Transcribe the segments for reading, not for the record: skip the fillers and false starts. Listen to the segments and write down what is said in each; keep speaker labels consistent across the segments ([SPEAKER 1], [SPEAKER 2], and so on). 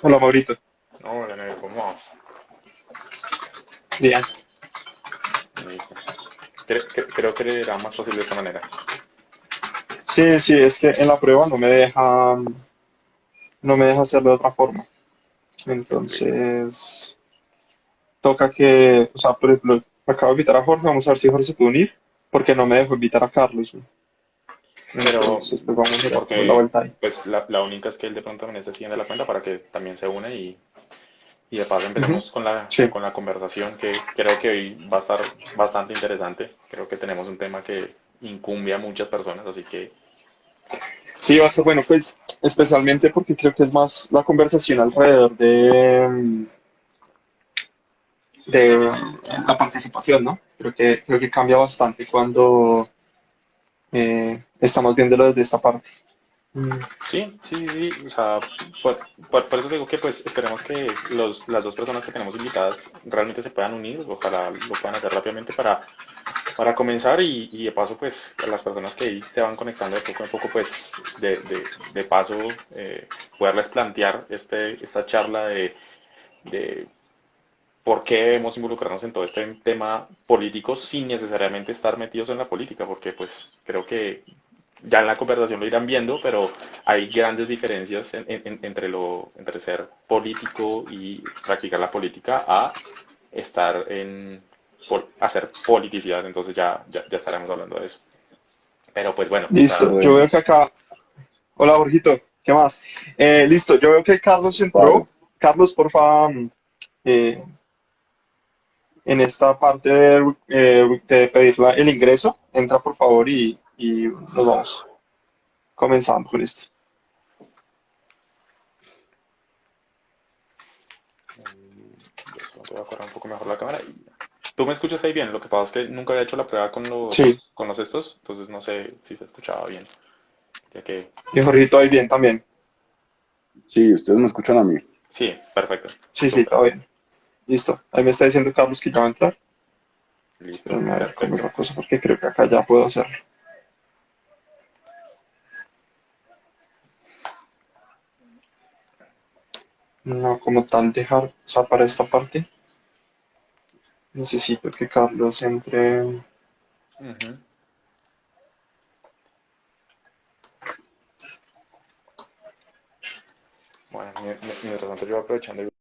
[SPEAKER 1] Hola, Maurito.
[SPEAKER 2] No, Leonel, ¿cómo vamos?
[SPEAKER 1] Bien.
[SPEAKER 2] Listo. Creo que era más fácil de esta manera.
[SPEAKER 1] Sí, sí, es que en la prueba no me deja hacerlo de otra forma.
[SPEAKER 2] Listo.
[SPEAKER 1] Entonces, toca que, o sea, por ejemplo, acabo de invitar a Jorge, vamos a ver si Jorge se puede unir, porque no me dejó invitar a Carlos, ¿no?
[SPEAKER 2] Pero,
[SPEAKER 1] Entonces, pues vamos a ver cómo es la
[SPEAKER 2] porque,
[SPEAKER 1] vuelta ahí.
[SPEAKER 2] pues, la única es que él de pronto también esté siguiendo la cuenta para que también se une y de paso
[SPEAKER 1] Ujú.
[SPEAKER 2] empecemos
[SPEAKER 1] Sí,
[SPEAKER 2] con la conversación que creo que hoy va a estar bastante interesante. Creo que tenemos un tema que incumbe a muchas personas, así que
[SPEAKER 1] sí, va a ser bueno, pues, especialmente porque creo que es más la conversación alrededor de la participación, ¿no? Creo que cambia bastante cuando estamos viéndolo desde esta parte. Mm.
[SPEAKER 2] sí, sí, sí, sí, o sea, por eso digo que pues esperemos que las dos personas que tenemos invitadas realmente se puedan unir, ojalá lo puedan hacer rápidamente para comenzar y de paso pues a las personas que ahí se van conectando de poco a poco pues de paso poderles plantear esta charla de por qué debemos involucrarnos en todo este tema político sin necesariamente estar metidos en la política, porque pues creo que ya en la conversación lo irán viendo, pero hay grandes diferencias entre ser político y practicar la política a estar hacer politicidad, entonces ya estaremos hablando de eso. Pero pues bueno, o
[SPEAKER 1] Listo,
[SPEAKER 2] sea,
[SPEAKER 1] yo veo que
[SPEAKER 3] Buenas,
[SPEAKER 1] acá. Hola, Borjito, ¿qué más? Listo, yo veo que Carlos entró.
[SPEAKER 3] Pablo.
[SPEAKER 1] Carlos, porfa, eh, en esta parte de pedir el ingreso, entra por favor y nos vamos comenzando con esto.
[SPEAKER 2] de pronto voy a correr un poco mejor la cámara. ¿Tú me escuchas ahí bien? Lo que pasa es que nunca había hecho la prueba con
[SPEAKER 1] Sí,
[SPEAKER 2] con los estos, entonces no sé si se escuchaba bien, ya que
[SPEAKER 1] y Jorgito ahí bien también.
[SPEAKER 3] Sí, ustedes me escuchan a mí.
[SPEAKER 2] sí, perfecto,
[SPEAKER 1] Sí, sí,
[SPEAKER 2] súper,
[SPEAKER 1] todo bien. Listo. Ahí me está diciendo Carlos que ya va a entrar.
[SPEAKER 2] listo,
[SPEAKER 1] Espérame a ver cómo es
[SPEAKER 2] perfecto.
[SPEAKER 1] la cosa, porque creo que acá ya puedo hacerlo. No como tal dejar, o sea, para esta parte necesito que Carlos entre.
[SPEAKER 2] Ujú. Bueno, mientras tanto yo aprovechando.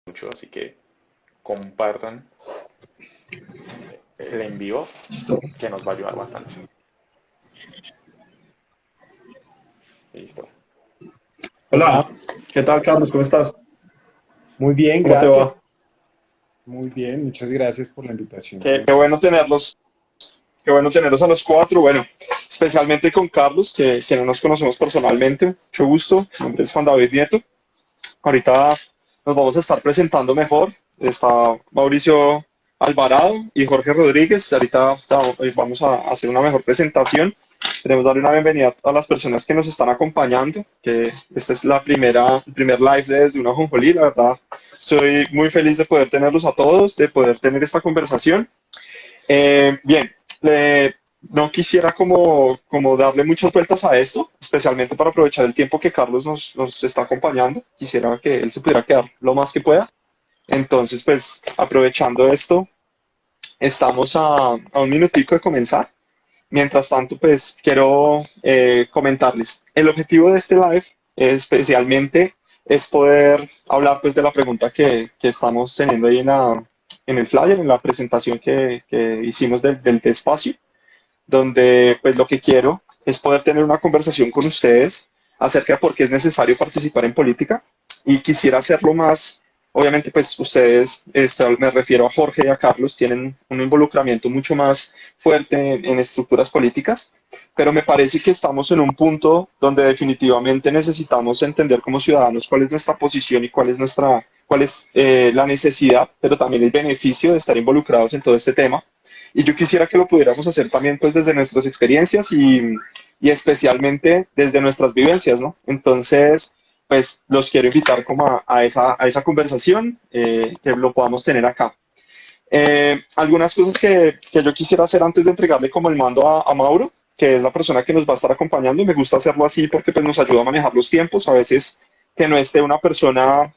[SPEAKER 2] Mucho, así que compartan el en vivo
[SPEAKER 1] Listo.
[SPEAKER 2] que nos va a ayudar bastante. Listo.
[SPEAKER 1] Hola,
[SPEAKER 4] Hola,
[SPEAKER 1] ¿qué tal, Carlos? ¿Cómo estás?
[SPEAKER 4] muy bien,
[SPEAKER 1] ¿Cómo te
[SPEAKER 4] gracias.
[SPEAKER 1] va?
[SPEAKER 4] Muy bien, muchas gracias por la invitación.
[SPEAKER 1] Qué,
[SPEAKER 4] ¿Cómo
[SPEAKER 1] qué bueno
[SPEAKER 4] estás?
[SPEAKER 1] tenerlos, qué bueno tenerlos a los cuatro. Bueno, especialmente con Carlos, que no nos conocemos personalmente. Mucho gusto. Mi nombre es Juan David Nieto. Ahorita nos vamos a estar presentando mejor. Está Mauricio Alvarado y Jorge Rodríguez. Ahorita vamos a hacer una mejor presentación. Queremos darle una bienvenida a las personas que nos están acompañando, que esta es el primer live desde una jonjolí. La verdad, estoy muy feliz de poder tenerlos a todos, de poder tener esta conversación. Bien, no quisiera como darle muchas vueltas a esto, especialmente para aprovechar el tiempo que Carlos nos está acompañando. Quisiera que él se pudiera quedar lo más que pueda. Entonces, pues, aprovechando esto, estamos a un minutico de comenzar. Mientras tanto, pues, quiero comentarles. El objetivo de este live, especialmente, es poder hablar, pues, de la pregunta que estamos teniendo ahí en el flyer, en la presentación que hicimos del espacio, donde pues lo que quiero es poder tener una conversación con ustedes acerca de por qué es necesario participar en política y quisiera hacerlo más, Obviamente, pues ustedes, me refiero a Jorge y a Carlos, tienen un involucramiento mucho más fuerte en estructuras políticas, pero me parece que estamos en un punto donde definitivamente necesitamos entender como ciudadanos cuál es nuestra posición y cuál es la necesidad, pero también el beneficio de estar involucrados en todo este tema. Y yo quisiera que lo pudiéramos hacer también pues desde nuestras experiencias y especialmente desde nuestras vivencias, ¿no? Entonces, pues los quiero invitar como a esa conversación que lo podamos tener acá. Algunas cosas que yo quisiera hacer antes de entregarle como el mando a Mauro, que es la persona que nos va a estar acompañando, y me gusta hacerlo así porque pues, nos ayuda a manejar los tiempos, a veces que no esté una persona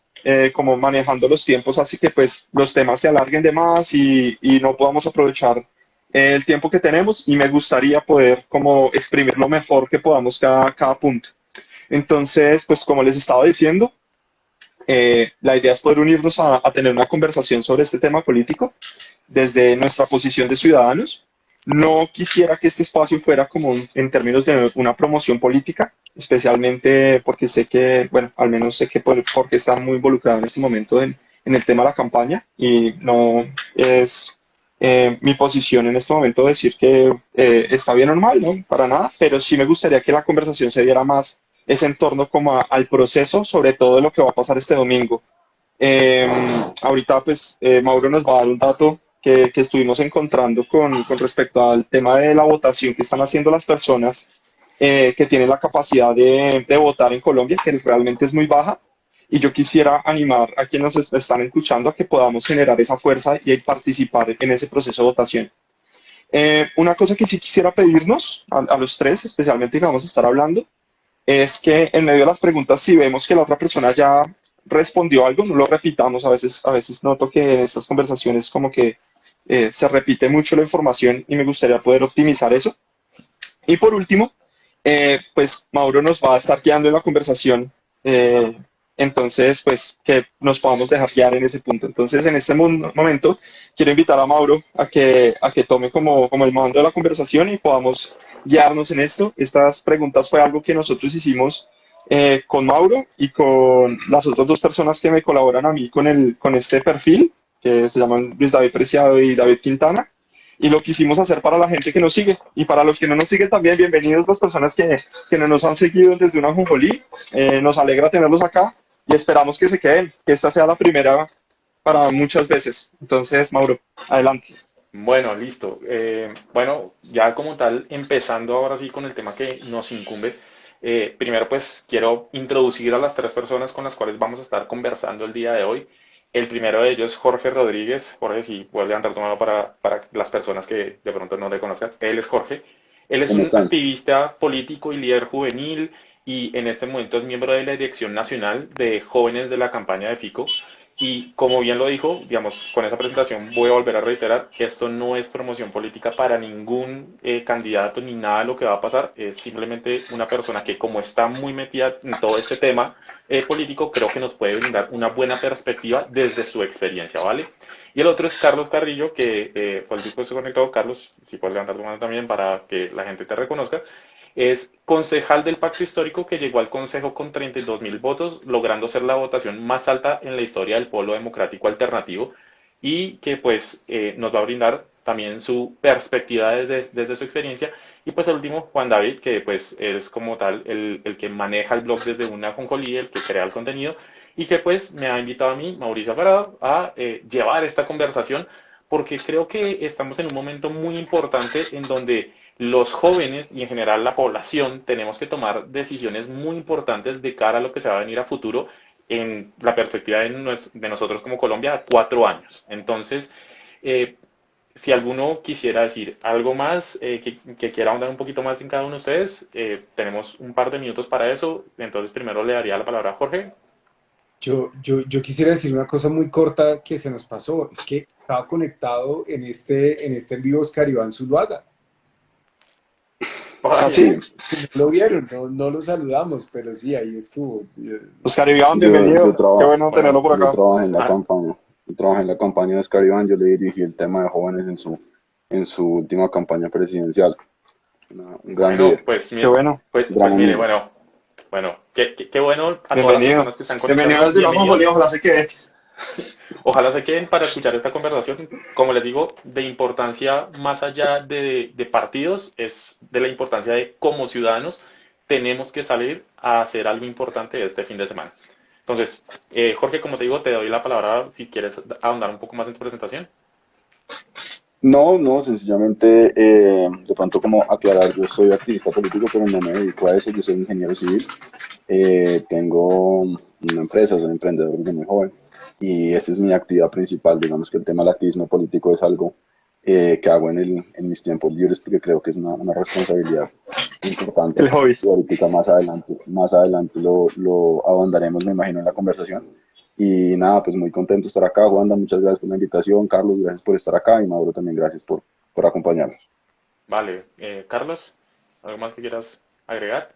[SPEAKER 1] como manejando los tiempos, así que pues los temas se alarguen de más y no podamos aprovechar el tiempo que tenemos y me gustaría poder como exprimir lo mejor que podamos cada punto. Entonces, pues como les estaba diciendo, la idea es poder unirnos a tener una conversación sobre este tema político desde nuestra posición de ciudadanos. No quisiera que este espacio fuera como en términos de una promoción política, especialmente porque sé que, bueno, al menos sé que porque está muy involucrado en este momento en el tema de la campaña y no es mi posición en este momento decir que está bien o mal, ¿no? Para nada, pero sí me gustaría que la conversación se diera más es en torno como al proceso, sobre todo de lo que va a pasar este domingo. Eh, Ahorita pues Mauro nos va a dar un dato que estuvimos encontrando con respecto al tema de la votación que están haciendo las personas que tienen la capacidad de votar en Colombia, que realmente es muy baja. Y yo quisiera animar a quienes nos están escuchando a que podamos generar esa fuerza y participar en ese proceso de votación. Una cosa que sí quisiera pedirnos a los tres, especialmente que vamos a estar hablando, es que en medio de las preguntas, si vemos que la otra persona ya respondió algo, no lo repitamos. A veces noto que en estas conversaciones como que se repite mucho la información y me gustaría poder optimizar eso. Y por último, pues Mauro nos va a estar guiando en la conversación. Entonces, pues que nos podamos dejar guiar en ese punto. Entonces, en este momento, quiero invitar a Mauro a que tome como el mando de la conversación y podamos guiarnos en esto. Estas preguntas fue algo que nosotros hicimos con Mauro y con las otras dos personas que me colaboran a mí con este perfil, que se llaman Luis David Preciado y David Quintana. Y lo quisimos hacer para la gente que nos sigue. Y para los que no nos siguen también, bienvenidos las personas que no nos han seguido desde una Junjolí. Nos alegra tenerlos acá y esperamos que se queden, que esta sea la primera para muchas veces. Entonces, Mauro, adelante.
[SPEAKER 2] Bueno, listo. Bueno, ya como tal, empezando ahora sí con el tema que nos incumbe, primero pues quiero introducir a las tres personas con las cuales vamos a estar conversando el día de hoy. El primero de ellos es Jorge Rodríguez. Jorge, si puedes levantar tu mano para las personas que de pronto no le conozcan. Él es Jorge. Él es
[SPEAKER 3] ¿Cómo
[SPEAKER 2] un
[SPEAKER 3] están?
[SPEAKER 2] activista político y líder juvenil y en este momento es miembro de la Dirección Nacional de Jóvenes de la campaña de FICO. Y como bien lo dijo, digamos, con esa presentación voy a volver a reiterar, esto no es promoción política para ningún candidato ni nada de lo que va a pasar, es simplemente una persona que como está muy metida en todo este tema político, creo que nos puede brindar una buena perspectiva desde su experiencia, ¿vale? Y el otro es Carlos Carrillo, que por el dispuesto conectado, Carlos, si puedes levantar tu mano también para que la gente te reconozca. Es concejal del Pacto Histórico que llegó al Consejo con 32.000 votos, logrando ser la votación más alta en la historia del Polo Democrático Alternativo y que pues nos va a brindar también su perspectiva desde su experiencia. Y pues el último, Juan David, que pues es como tal el que maneja el blog desde una conjolía, el que crea el contenido y que pues me ha invitado a mí, Mauricio Alvarado, a llevar esta conversación porque creo que estamos en un momento muy importante en donde los jóvenes y en general la población tenemos que tomar decisiones muy importantes de cara a lo que se va a venir a futuro en la perspectiva de nosotros como Colombia a 4 años. Entonces, eh, si alguno quisiera decir algo más, que quiera ahondar un poquito más en cada uno de ustedes, tenemos un par de minutos para eso. Entonces, primero le daría la palabra a Jorge.
[SPEAKER 4] Yo quisiera decir una cosa muy corta que se nos pasó. Es que estaba conectado en este en vivo Oscar Iván Zuluaga.
[SPEAKER 1] Ah,
[SPEAKER 2] Vaya.
[SPEAKER 1] sí.
[SPEAKER 3] Sí,
[SPEAKER 4] No lo vieron, no lo saludamos, pero sí, ahí estuvo.
[SPEAKER 1] Oscar Iván,
[SPEAKER 3] yo
[SPEAKER 1] bienvenido. Qué
[SPEAKER 3] trabajo,
[SPEAKER 1] bueno
[SPEAKER 2] Bueno,
[SPEAKER 1] tenerlo por
[SPEAKER 3] yo
[SPEAKER 1] acá.
[SPEAKER 3] trabajé en la
[SPEAKER 2] ah,
[SPEAKER 3] campaña. Yo trabajé en la campaña de Oscar Iván, yo le dirigí el tema de jóvenes en su última campaña presidencial. Un gran
[SPEAKER 2] bueno,
[SPEAKER 3] líder,
[SPEAKER 1] Qué bueno.
[SPEAKER 3] un gran
[SPEAKER 2] mire,
[SPEAKER 3] amigo.
[SPEAKER 2] bueno, qué bueno a todas las
[SPEAKER 1] Bienvenido.
[SPEAKER 2] personas que están conectadas,
[SPEAKER 1] Bienvenido desde una
[SPEAKER 2] bienvenidos.
[SPEAKER 1] Junjolí, ojalá se quede.
[SPEAKER 2] Ojalá se queden para escuchar esta conversación. Como les digo, de importancia más allá de partidos, es de la importancia de como ciudadanos tenemos que salir a hacer algo importante este fin de semana. Entonces, Jorge, como te digo, te doy la palabra si quieres ahondar un poco más en tu presentación.
[SPEAKER 3] No, no, sencillamente de pronto como aclarar, yo soy activista político, pero no me dedico a eso, yo soy ingeniero civil, tengo una empresa, soy emprendedor desde muy joven y esa es mi actividad principal, digamos que el tema del activismo político es algo que hago en mis tiempos libres porque creo que es una responsabilidad importante
[SPEAKER 1] El hobby.
[SPEAKER 3] y ahorita más adelante lo ahondaremos, me imagino, en la conversación. Y nada, pues muy contento de estar acá, Wanda, muchas gracias por la invitación, Carlos, gracias por estar acá y Mauro también gracias por acompañarnos.
[SPEAKER 2] Vale, Carlos, ¿algo más que quieras agregar?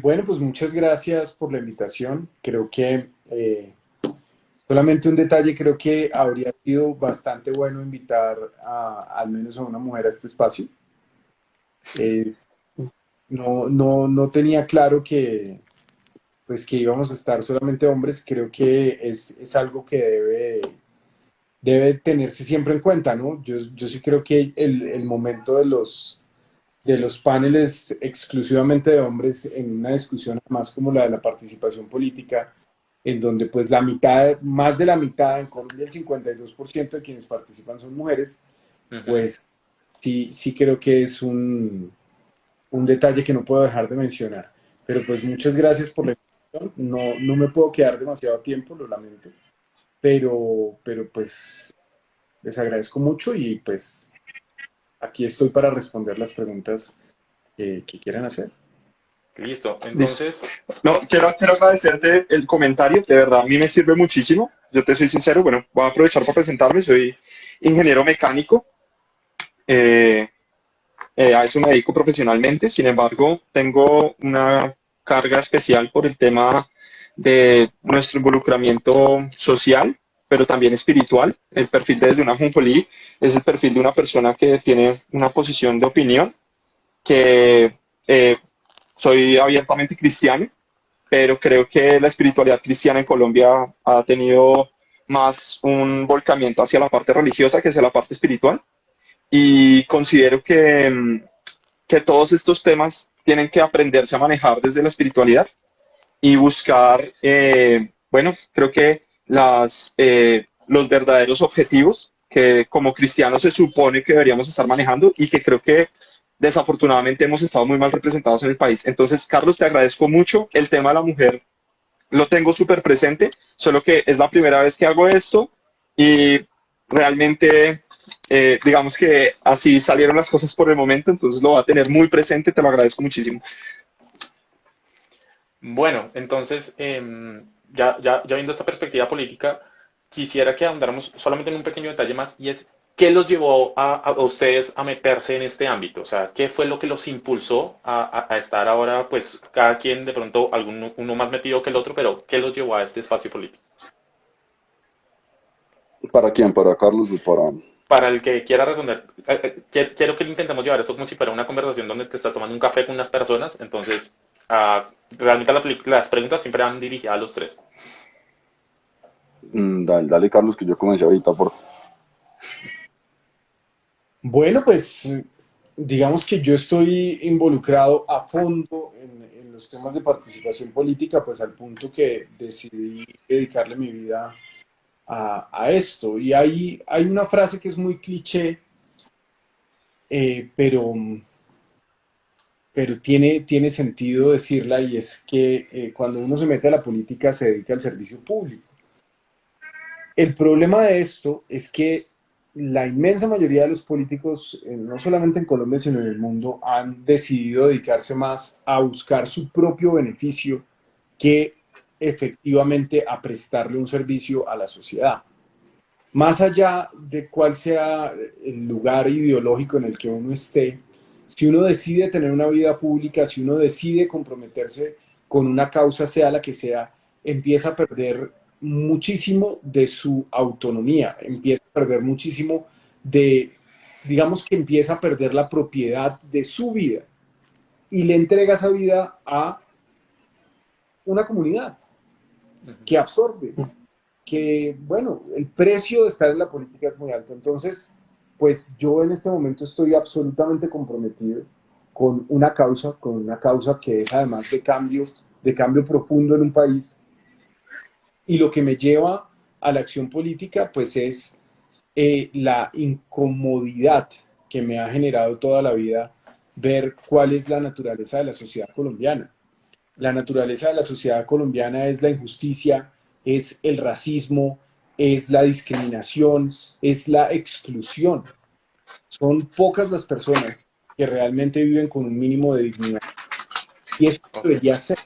[SPEAKER 4] Bueno, pues muchas gracias por la invitación. Creo que solamente un detalle, creo que habría sido bastante bueno invitar al menos a una mujer a este espacio. Es, no tenía claro que, pues, que íbamos a estar solamente hombres. Creo que es algo que debe tenerse siempre en cuenta, ¿no? Yo sí creo que el momento de los paneles exclusivamente de hombres en una discusión más como la de la participación política, en donde pues la mitad, más de la mitad, en Colombia el 52% de quienes participan son mujeres,
[SPEAKER 2] Ujú.
[SPEAKER 4] pues sí creo que es un detalle que no puedo dejar de mencionar. Pero pues muchas gracias por la invitación. No me puedo quedar demasiado tiempo, lo lamento, pero pues les agradezco mucho y pues aquí estoy para responder las preguntas que quieran hacer.
[SPEAKER 2] Listo,
[SPEAKER 1] Listo.
[SPEAKER 2] entonces,
[SPEAKER 1] No, quiero agradecerte el comentario, de verdad, a mí me sirve muchísimo. Yo te soy sincero, bueno, voy a aprovechar para presentarme, soy ingeniero mecánico, eh, a eso me dedico profesionalmente, sin embargo, tengo una carga especial por el tema de nuestro involucramiento social, pero también espiritual. El perfil desde una Jonjolí es el perfil de una persona que tiene una posición de opinión, que soy abiertamente cristiano, pero creo que la espiritualidad cristiana en Colombia ha tenido más un volcamiento hacia la parte religiosa que hacia la parte espiritual. Y considero que todos estos temas tienen que aprenderse a manejar desde la espiritualidad y buscar, bueno, creo que los verdaderos objetivos que como cristianos se supone que deberíamos estar manejando y que creo que desafortunadamente hemos estado muy mal representados en el país. Entonces, Carlos, te agradezco mucho. El tema de la mujer lo tengo súper presente, solo que es la primera vez que hago esto y realmente, digamos que así salieron las cosas por el momento, entonces lo voy a tener muy presente, te lo agradezco muchísimo.
[SPEAKER 2] bueno, entonces, ya viendo esta perspectiva política, quisiera que ahondáramos solamente en un pequeño detalle más y es, ¿qué los llevó a ustedes a meterse en este ámbito? O sea, ¿qué fue lo que los impulsó a estar ahora, pues, cada quien de pronto, uno más metido que el otro, pero ¿qué los llevó a este espacio político?
[SPEAKER 3] ¿Para quién? ¿Para Carlos o para...?
[SPEAKER 2] Para el que quiera responder, quiero que intentemos llevar esto como si fuera una conversación donde te estás tomando un café con unas personas, entonces, realmente las preguntas siempre van dirigidas a los tres.
[SPEAKER 3] Dale, dale, Carlos, que yo comencé ahorita por...
[SPEAKER 4] Bueno, pues digamos que yo estoy involucrado a fondo en los temas de participación política, pues al punto que decidí dedicarle mi vida a esto. Y hay una frase que es muy cliché, pero tiene sentido decirla y es que cuando uno se mete a la política se dedica al servicio público. El problema de esto es que la inmensa mayoría de los políticos, no solamente en Colombia, sino en el mundo, han decidido dedicarse más a buscar su propio beneficio que efectivamente a prestarle un servicio a la sociedad. Más allá de cuál sea el lugar ideológico en el que uno esté, si uno decide tener una vida pública, si uno decide comprometerse con una causa, sea la que sea, empieza a perder muchísimo de su autonomía, empieza a perder muchísimo digamos que empieza a perder la propiedad de su vida y le entrega esa vida a una comunidad. que absorbe, que, bueno, el precio de estar en la política es muy alto. Entonces, pues yo en este momento estoy absolutamente comprometido con una causa que es además de cambio profundo en un país. Y lo que me lleva a la acción política, pues es la incomodidad que me ha generado toda la vida ver cuál es la naturaleza de la sociedad colombiana. La naturaleza de la sociedad colombiana es la injusticia, es el racismo, es la discriminación, es la exclusión. Son pocas las personas que realmente viven con un mínimo de dignidad. Y eso
[SPEAKER 2] Ok,
[SPEAKER 4] debería ser.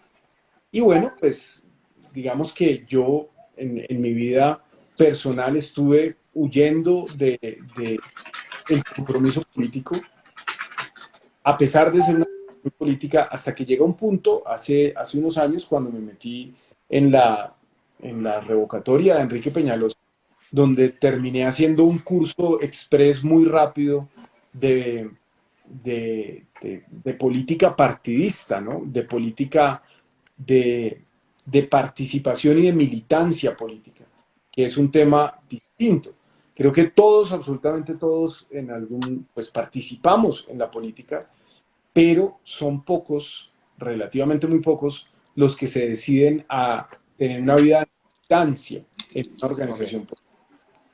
[SPEAKER 4] Y bueno, pues digamos que yo en mi vida personal estuve huyendo de el compromiso político, a pesar de ser una política, hasta que llega un punto, hace unos años, cuando me metí en la revocatoria de Enrique Peñalosa, donde terminé haciendo un curso express muy rápido de, de política partidista, ¿no? De política de, de participación y de militancia política, que es un tema distinto. Creo que todos, absolutamente todos, pues participamos en la política, pero son pocos, relativamente muy pocos, los que se deciden a tener una vida de militancia en una
[SPEAKER 2] ok,
[SPEAKER 4] organización política.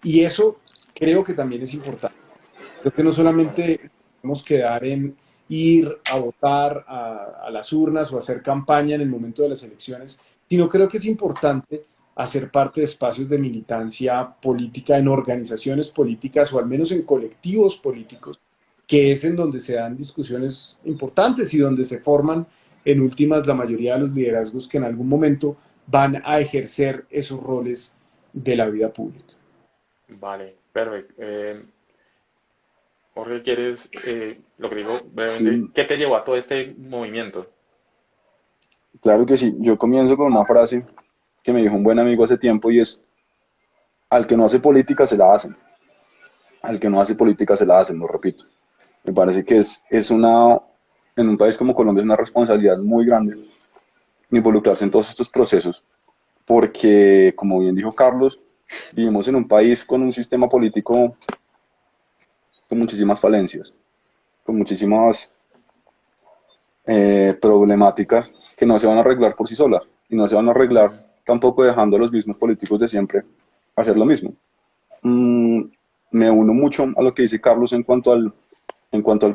[SPEAKER 4] Y eso creo que también es importante. Creo que no
[SPEAKER 2] bueno,
[SPEAKER 4] solamente tenemos que dar en ir a votar a las urnas o hacer campaña en el momento de las elecciones, sino creo que es importante hacer parte de espacios de militancia política en organizaciones políticas o al menos en colectivos políticos, que es en donde se dan discusiones importantes y donde se forman en últimas la mayoría de los liderazgos que en algún momento van a ejercer esos roles de la vida pública.
[SPEAKER 2] vale, perfecto. Jorge, ¿quieres, lo que digo brevemente,
[SPEAKER 3] Sí,
[SPEAKER 2] qué te llevó a todo este movimiento?
[SPEAKER 3] claro que sí. Yo comienzo con una frase que me dijo un buen amigo hace tiempo y es, al que no hace política se la hacen, al que no hace política se la hacen, lo repito. Me parece que en un país como Colombia es una responsabilidad muy grande involucrarse en todos estos procesos, porque, como bien dijo Carlos, vivimos en un país con un sistema político con muchísimas falencias, con muchísimas problemáticas que no se van a arreglar por sí solas y no se van a arreglar
[SPEAKER 2] Ujú.
[SPEAKER 3] tampoco dejando a los mismos políticos de siempre hacer lo mismo. Mm, Me uno mucho a lo que dice Carlos en cuanto al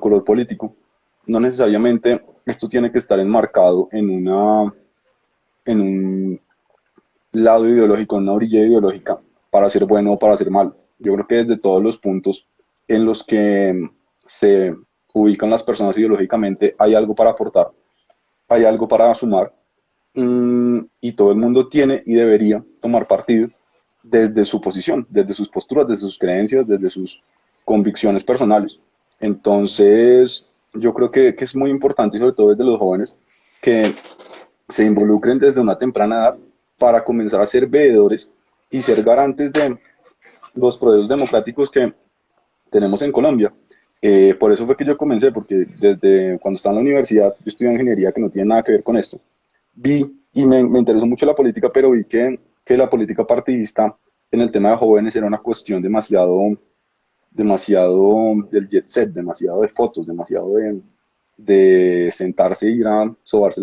[SPEAKER 3] color político. No necesariamente esto tiene que estar enmarcado en un lado ideológico, en una orilla ideológica, para ser bueno o para ser malo. Yo creo que desde todos los puntos en los que se ubican las personas ideológicamente hay algo para aportar, hay algo para sumar, y todo el mundo tiene y debería tomar partido desde su posición, desde sus posturas, desde sus creencias, desde sus convicciones personales. Entonces, yo creo que es muy importante, y sobre todo desde los jóvenes, que se involucren desde una temprana edad para comenzar a ser veedores y ser garantes de los procesos democráticos que tenemos en Colombia. Por eso fue que yo comencé, porque desde cuando estaba en la universidad, yo estudié ingeniería que no tiene nada que ver con esto. Vi y me interesó mucho la política, pero vi que la política partidista en el tema de jóvenes era una cuestión demasiado del jet set, demasiado de fotos, demasiado de sentarse y ir a sobar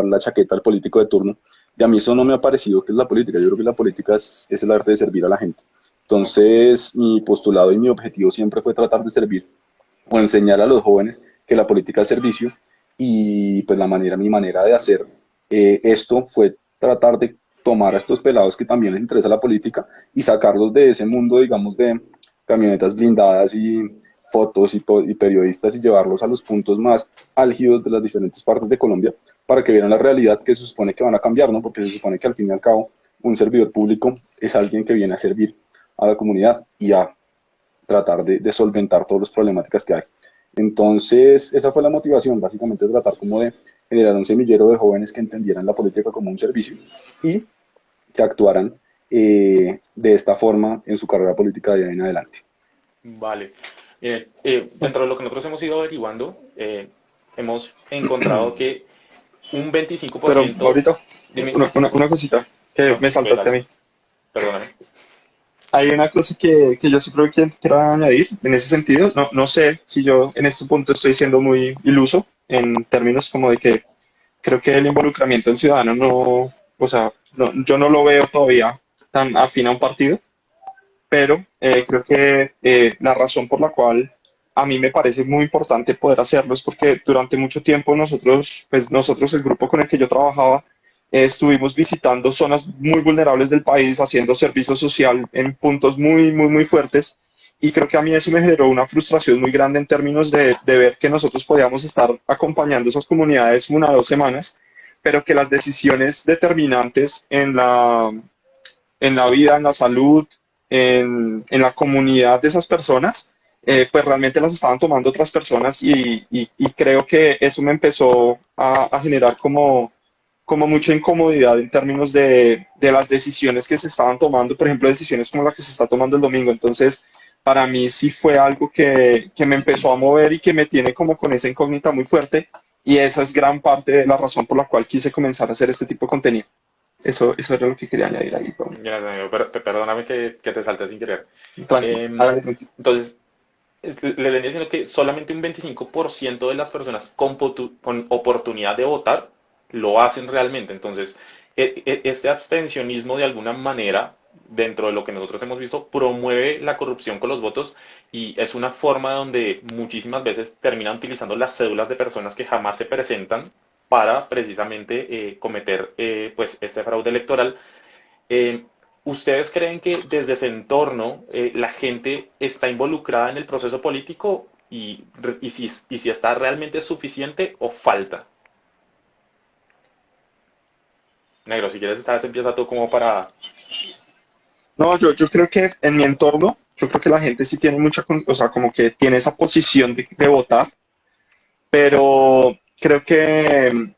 [SPEAKER 3] la chaqueta al político de turno. Y a mí eso no me ha parecido que es la política. Yo creo que la política es el arte de servir a la gente.
[SPEAKER 2] Ok,
[SPEAKER 3] Entonces, mi postulado y mi objetivo siempre fue tratar de servir o enseñar a los jóvenes que la política es servicio y pues mi manera de hacer esto fue tratar de tomar a estos pelados que también les interesa la política y sacarlos de ese mundo, digamos, de camionetas blindadas y fotos y periodistas y llevarlos a los puntos más álgidos de las diferentes partes de Colombia para que vieran la realidad que se supone que van a cambiar, ¿no? Porque se supone que al fin y al cabo un servidor público es alguien que viene a servir a la comunidad y a tratar de solventar todas las problemáticas que hay. Entonces, esa fue la motivación, básicamente tratar como de generar un semillero de jóvenes que entendieran la política como un servicio y que actuaran de esta forma en su carrera política de ahí en adelante.
[SPEAKER 2] vale. Dentro de lo que nosotros hemos ido averiguando, hemos encontrado que un
[SPEAKER 1] Pero
[SPEAKER 2] 25%,
[SPEAKER 1] ahorita,
[SPEAKER 2] dime,
[SPEAKER 1] una cosita. que
[SPEAKER 2] No,
[SPEAKER 1] me
[SPEAKER 2] ok,
[SPEAKER 1] saltaste a
[SPEAKER 2] dale,
[SPEAKER 1] mí.
[SPEAKER 2] perdóname.
[SPEAKER 1] Hay una cosa que yo siempre quiero añadir en ese sentido. No, no sé si yo en este punto estoy siendo muy iluso en términos como de que creo que el involucramiento del ciudadano no, o sea, yo no lo veo todavía tan afín a un partido, pero creo que la razón por la cual a mí me parece muy importante poder hacerlo es porque durante mucho tiempo nosotros, el grupo con el que yo trabajaba, estuvimos visitando zonas muy vulnerables del país, haciendo servicio social en puntos muy, muy, muy fuertes. Y creo que a mí eso me generó una frustración muy grande en términos de ver que nosotros podíamos estar acompañando esas comunidades 1 o 2 semanas, pero que las decisiones determinantes en la vida, en la salud, en la comunidad de esas personas, pues realmente las estaban tomando otras personas y creo que eso me empezó a generar como mucha incomodidad en términos de las decisiones que se estaban tomando, por ejemplo, decisiones como la que se está tomando el domingo. Entonces, para mí sí fue algo que me empezó a mover y que me tiene como con esa incógnita muy fuerte y esa es gran parte de la razón por la cual quise comenzar a hacer este tipo de contenido. Eso era lo que quería añadir ahí.
[SPEAKER 2] Gracias, amigo. Perdóname que te salte sin querer.
[SPEAKER 1] Tranqui, hágale tranqui.
[SPEAKER 2] Entonces, le venía diciendo que solamente un 25% de las personas con oportunidad de votar lo hacen realmente. Entonces, este abstencionismo de alguna manera, dentro de lo que nosotros hemos visto, promueve la corrupción con los votos y es una forma donde muchísimas veces terminan utilizando las cédulas de personas que jamás se presentan para precisamente cometer pues este fraude electoral. eh, ¿Ustedes creen que desde ese entorno la gente está involucrada en el proceso político y si está realmente suficiente o falta? Negro, si quieres esta vez empieza tú como para...
[SPEAKER 1] No, yo creo que en mi entorno, yo creo que la gente sí tiene o sea, como que tiene esa posición de votar, pero creo que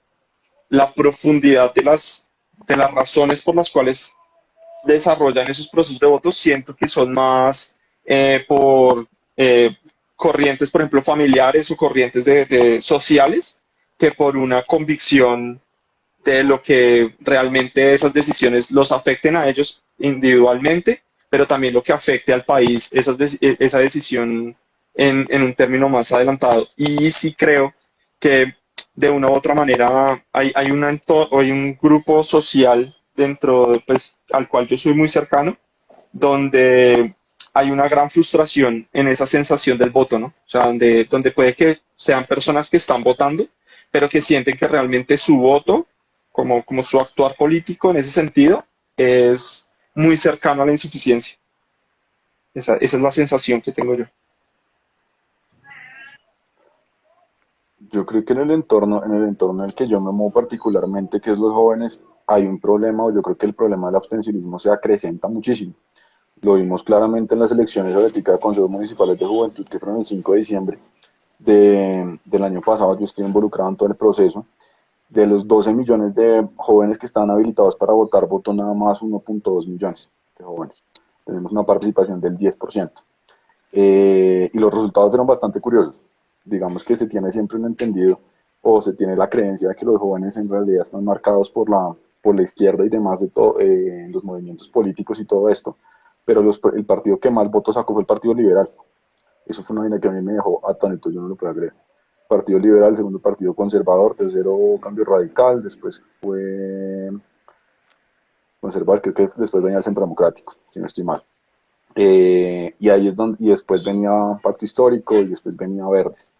[SPEAKER 1] la profundidad de las razones por las cuales desarrollan esos procesos de votos, siento que son más por corrientes, por ejemplo, familiares o corrientes de sociales, que por una convicción de lo que realmente esas decisiones los afecten a ellos individualmente, pero también lo que afecte al país, esa decisión en un término más adelantado. Y sí creo que de una u otra manera hay un grupo social dentro, pues, al cual yo soy muy cercano, donde hay una gran frustración en esa sensación del voto, ¿no? O sea, donde puede que sean personas que están votando, pero que sienten que realmente su voto, como su actuar político en ese sentido, es muy cercano a la insuficiencia. Esa es la sensación que tengo yo.
[SPEAKER 3] Yo creo que en el entorno en el que yo me muevo particularmente, que es los jóvenes, hay un problema, o yo creo que el problema del abstencionismo se acrecenta muchísimo. Lo vimos claramente en las elecciones ahorita de consejos municipales de juventud que fueron el 5 de diciembre del año pasado. Yo estoy involucrado en todo el proceso. De los 12 millones de jóvenes que estaban habilitados para votar, votó nada más 1.2 millones de jóvenes. Tenemos una participación del 10%. Y los resultados eran bastante curiosos. Digamos que se tiene siempre un entendido o se tiene la creencia de que los jóvenes en realidad están marcados por la izquierda y demás de todo, los movimientos políticos y todo esto, pero el partido que más votos sacó fue el Partido Liberal. Eso fue una vaina que a mí me dejó atónito, yo no lo puedo creer. Partido Liberal, segundo Partido Conservador, tercero Cambio Radical, después fue Conservador, creo que después venía el Centro Democrático, si no estoy mal. Y ahí es donde, y después venía Pacto Histórico y después venía Verdes.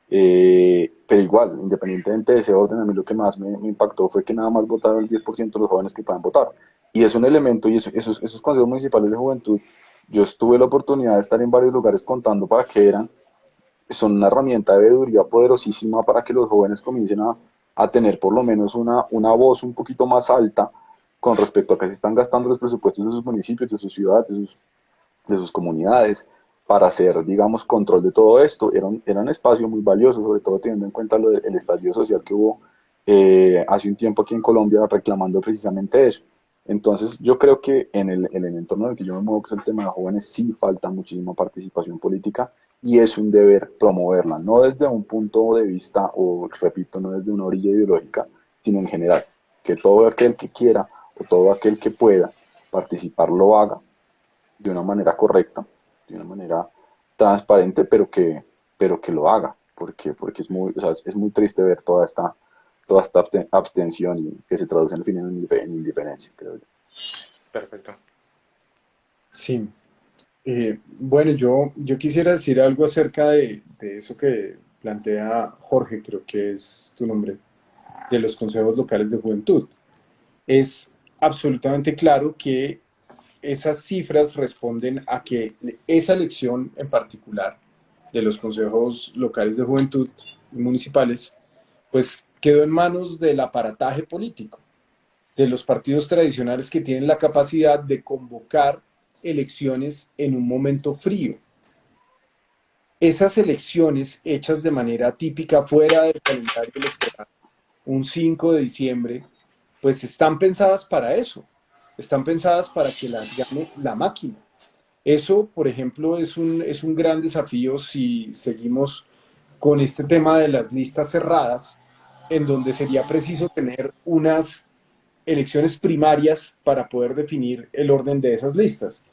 [SPEAKER 3] Pero igual, independientemente de ese orden, a mí lo que más me impactó fue que nada más votaron el 10% de los jóvenes que puedan votar. Y es un elemento, y esos consejos municipales de juventud, yo tuve la oportunidad de estar en varios lugares contando para qué eran, son una herramienta de veeduría poderosísima para que los jóvenes comiencen a tener por lo menos una voz un poquito más alta con respecto a que se están gastando los presupuestos de sus municipios, de sus ciudades, de sus comunidades, para hacer, digamos, control de todo esto. Era un espacio muy valioso, sobre todo teniendo en cuenta el estallido social que hubo hace un tiempo aquí en Colombia reclamando precisamente eso. Entonces, yo creo que en el entorno en el que yo me muevo, que es el tema de jóvenes, sí falta muchísima participación política y es un deber promoverla, no desde un punto de vista, o repito, no desde una orilla ideológica, sino en general, que todo aquel que quiera o todo aquel que pueda participar lo haga de una manera correcta, de una manera transparente, pero que lo haga, porque es muy, o sea, es muy triste ver toda esta abstención y que se traduce al fin en indiferencia, creo yo.
[SPEAKER 2] Perfecto.
[SPEAKER 4] Sí. Bueno, yo quisiera decir algo acerca de eso que plantea Jorge, creo que es tu nombre, de los consejos locales de juventud. Es absolutamente claro que esas cifras responden a que esa elección en particular de los consejos locales de juventud y municipales, pues quedó en manos del aparataje político, de los partidos tradicionales que tienen la capacidad de convocar elecciones en un momento frío. Esas elecciones hechas de manera típica fuera del calendario electoral, un 5 de diciembre, pues están pensadas para eso, están pensadas para que las gane la máquina. Eso, por ejemplo, es un gran desafío si seguimos con este tema de las listas cerradas, en donde sería preciso tener unas elecciones primarias para poder definir el orden de esas listas.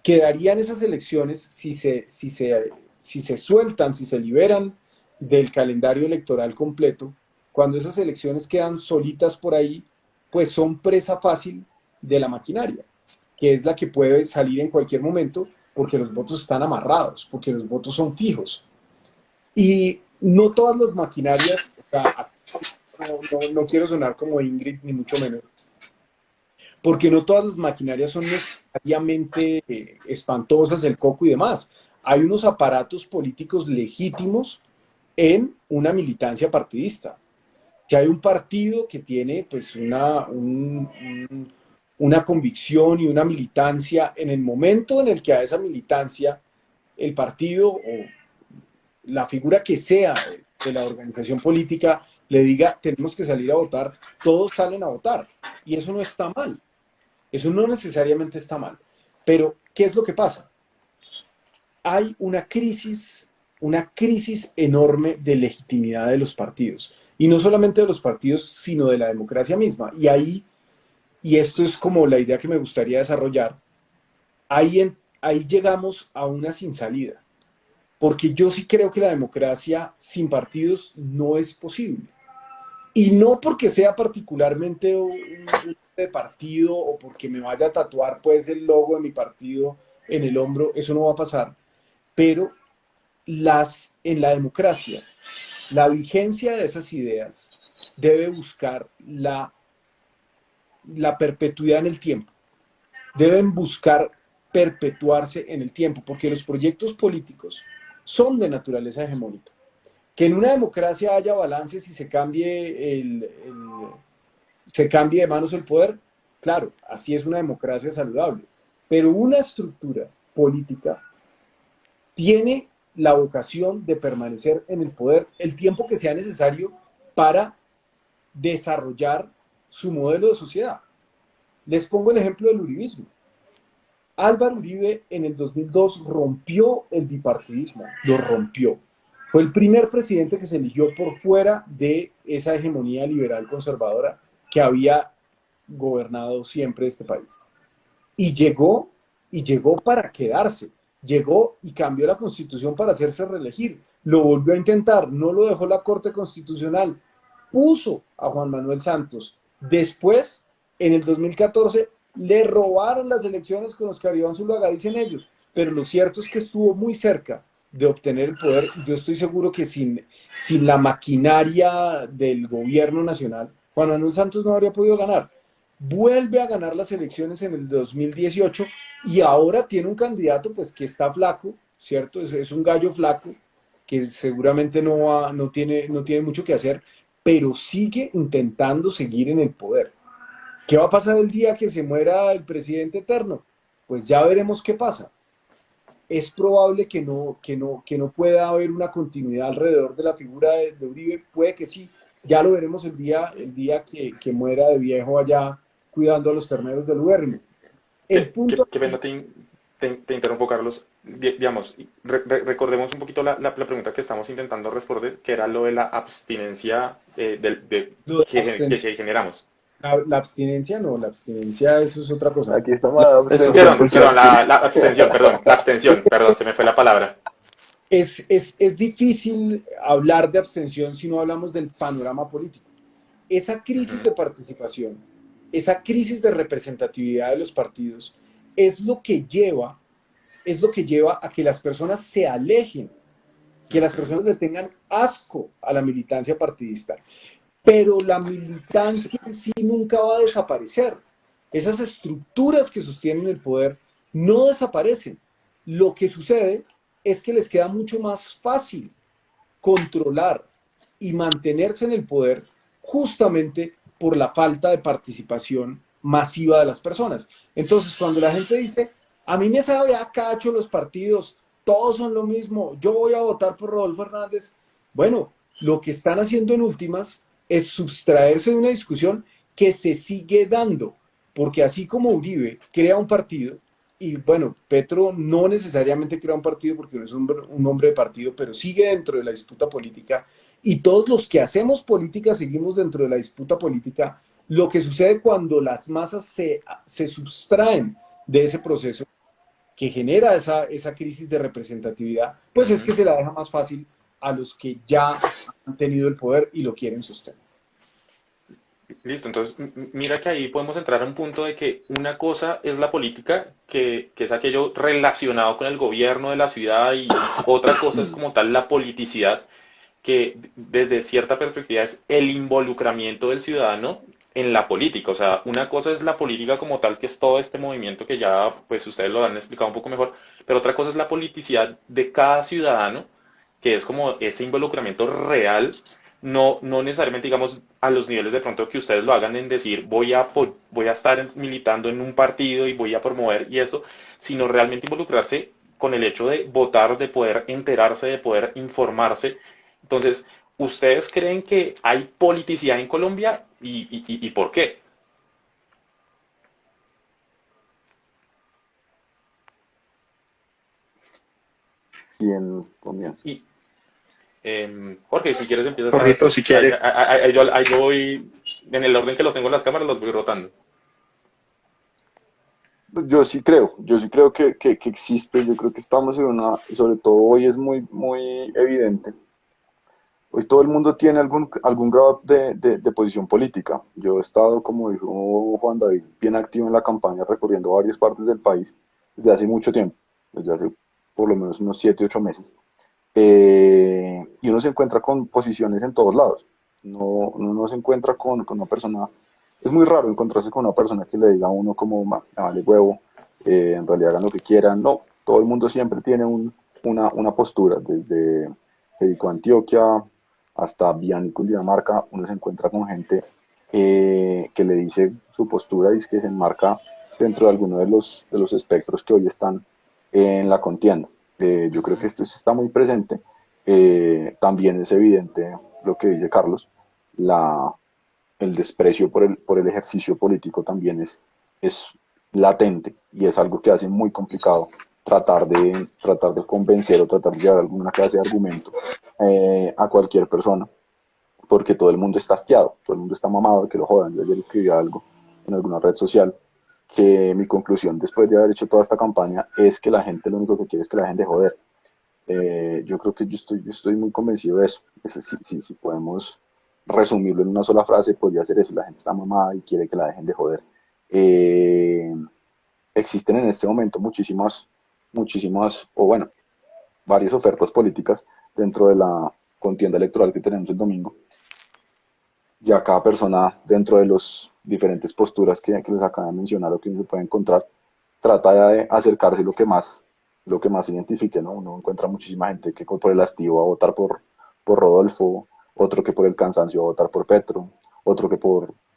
[SPEAKER 4] Quedarían esas elecciones si se sueltan, si se liberan del calendario electoral completo, cuando esas elecciones quedan solitas por ahí, pues son presa fácil de la maquinaria, que es la que puede salir en cualquier momento porque los votos están amarrados, porque los votos son fijos. Y no todas las maquinarias, o sea, no quiero sonar como Ingrid, ni mucho menos, porque no todas las maquinarias son necesariamente espantosas, el coco y demás. Hay unos aparatos políticos legítimos en una militancia partidista. Si hay un partido que tiene pues una convicción y una militancia, en el momento en el que a esa militancia el partido o la figura que sea de la organización política le diga tenemos que salir a votar, todos salen a votar. Y eso no está mal. Eso no necesariamente está mal. Pero, ¿qué es lo que pasa? Hay una crisis enorme de legitimidad de los partidos. Y no solamente de los partidos, sino de la democracia misma. Y ahí, y esto es como la idea que me gustaría desarrollar, ahí llegamos a una sin salida. Porque yo sí creo que la democracia sin partidos no es posible. Y no porque sea particularmente un de partido o porque me vaya a tatuar pues el logo de mi partido en el hombro, eso no va a pasar. Pero en la democracia, la vigencia de esas ideas debe buscar la perpetuidad en el tiempo. Deben buscar perpetuarse en el tiempo, porque los proyectos políticos son de naturaleza hegemónica. Que en una democracia haya balances y se cambie de manos el poder, claro, así es una democracia saludable. Pero una estructura política tiene la vocación de permanecer en el poder el tiempo que sea necesario para desarrollar su modelo de sociedad. Les pongo el ejemplo del uribismo. Álvaro Uribe en el 2002 rompió el bipartidismo, lo rompió. Fue el primer presidente que se eligió por fuera de esa hegemonía liberal conservadora que había gobernado siempre este país. Y llegó para quedarse. Llegó y cambió la constitución para hacerse reelegir. Lo volvió a intentar, no lo dejó la Corte Constitucional. Puso a Juan Manuel Santos. Después, en el 2014, le robaron las elecciones con Oscar Iván Zuluaga, dicen ellos. Pero lo cierto es que estuvo muy cerca de obtener el poder. Yo estoy seguro que sin la maquinaria del gobierno nacional, Juan Manuel Santos no habría podido ganar. Vuelve a ganar las elecciones en el 2018 y ahora tiene un candidato pues que está flaco, ¿cierto? Es un gallo flaco que seguramente no tiene mucho que hacer, pero sigue intentando seguir en el poder. ¿Qué va a pasar el día que se muera el presidente eterno? Pues ya veremos qué pasa. Es probable que no pueda haber una continuidad alrededor de la figura de Uribe, puede que sí, ya lo veremos el día que muera de viejo allá cuidando a los terneros del Ubérrimo. El punto
[SPEAKER 2] Qué pena
[SPEAKER 4] aquí,
[SPEAKER 2] te interrumpo, Carlos. Digamos, recordemos un poquito la pregunta que estamos intentando responder, que era lo de la abstinencia
[SPEAKER 4] lo de
[SPEAKER 2] que
[SPEAKER 4] abstención,
[SPEAKER 2] generamos.
[SPEAKER 4] La abstinencia no, la abstinencia eso es otra cosa.
[SPEAKER 3] Aquí está
[SPEAKER 4] La-
[SPEAKER 3] más
[SPEAKER 1] Eso
[SPEAKER 3] abstención.
[SPEAKER 1] fue
[SPEAKER 2] Perdón,
[SPEAKER 1] social.
[SPEAKER 2] la abstención, perdón, la abstención, perdón, se me fue la palabra.
[SPEAKER 4] es difícil hablar de abstención si no hablamos del panorama político. Esa crisis
[SPEAKER 2] Ujú,
[SPEAKER 4] de participación, esa crisis de representatividad de los partidos es lo que lleva, es lo que lleva a que las personas se alejen, que las
[SPEAKER 2] ujú,
[SPEAKER 4] personas le tengan asco a la militancia partidista. Pero la militancia en sí nunca va a desaparecer. Esas estructuras que sostienen el poder no desaparecen. Lo que sucede es que les queda mucho más fácil controlar y mantenerse en el poder justamente por la falta de participación masiva de las personas. Entonces, cuando la gente dice, a mí me sabe a cacho los partidos, todos son lo mismo, yo voy a votar por Rodolfo Hernández, bueno, lo que están haciendo en últimas es sustraerse de una discusión que se sigue dando, porque así como Uribe crea un partido, y bueno, Petro no necesariamente crea un partido porque no es un hombre de partido, pero sigue dentro de la disputa política. Y todos los que hacemos política seguimos dentro de la disputa política. Lo que sucede cuando las masas se sustraen de ese proceso que genera esa crisis de representatividad, pues es
[SPEAKER 2] ujú.
[SPEAKER 4] que se la deja más fácil a los que ya han tenido el poder y lo quieren sostener.
[SPEAKER 2] Listo, entonces mira que ahí podemos entrar a un punto de que una cosa es la política, que es aquello relacionado con el gobierno de la ciudad, y otra cosa es como tal la politicidad, que desde cierta perspectiva es el involucramiento del ciudadano en la política. O sea, una cosa es la política como tal, que es todo este movimiento que ya pues ustedes lo han explicado un poco mejor, pero otra cosa es la politicidad de cada ciudadano, que es como ese involucramiento real, no necesariamente, digamos, a los niveles de pronto que ustedes lo hagan en decir voy a estar militando en un partido y voy a promover y eso, sino realmente involucrarse con el hecho de votar, de poder enterarse, de poder informarse. Entonces, ¿ustedes creen que hay politicidad en Colombia y por qué?
[SPEAKER 3] ¿Quién comienza?
[SPEAKER 2] Y, Jorge, si quieres empiezas
[SPEAKER 1] Jorgito, si quiere.
[SPEAKER 2] ahí yo voy, en el orden que los tengo en las cámaras, los voy rotando.
[SPEAKER 3] Yo sí creo que existe, yo creo que estamos en una, sobre todo hoy es muy, muy evidente. Hoy todo el mundo tiene algún grado de posición política. Yo he estado, como dijo Juan David, bien activo en la campaña, recorriendo varias partes del país desde hace mucho tiempo, desde hace por lo menos unos 7, 8 meses. Y uno se encuentra con posiciones en todos lados. No, uno no se encuentra con una persona. Es muy raro encontrarse con una persona que le diga a uno como, "Me vale huevo, en realidad hagan lo que quieran". No, todo el mundo siempre tiene una postura, desde Federico Antioquia hasta Bian y Cundinamarca. Uno se encuentra con gente que le dice su postura y es que se enmarca dentro de alguno de los espectros que hoy están en la contienda. Yo creo que esto sí está muy presente. También es evidente lo que dice Carlos, la, el desprecio por el ejercicio político también es latente y es algo que hace muy complicado tratar de convencer o tratar de llevar alguna clase de argumento a cualquier persona, porque todo el mundo está hastiado, todo el mundo está mamado de que lo jodan. Yo ayer escribí algo en alguna red social que mi conclusión después de haber hecho toda esta campaña es que la gente lo único que quiere es que la dejen de joder. Yo creo que yo estoy muy convencido de eso. Si podemos resumirlo en una sola frase, podría ser eso: la gente está mamada y quiere que la dejen de joder. Eh, Existen en este momento o bueno, varias ofertas políticas dentro de la contienda electoral que tenemos el domingo. Ya cada persona, dentro de las diferentes posturas que les acabo de mencionar o que uno se puede encontrar, trata de acercarse lo que más se identifique, ¿no? Uno encuentra muchísima gente que por el hastío va a votar por Rodolfo, otro que por el cansancio va a votar por Petro, otro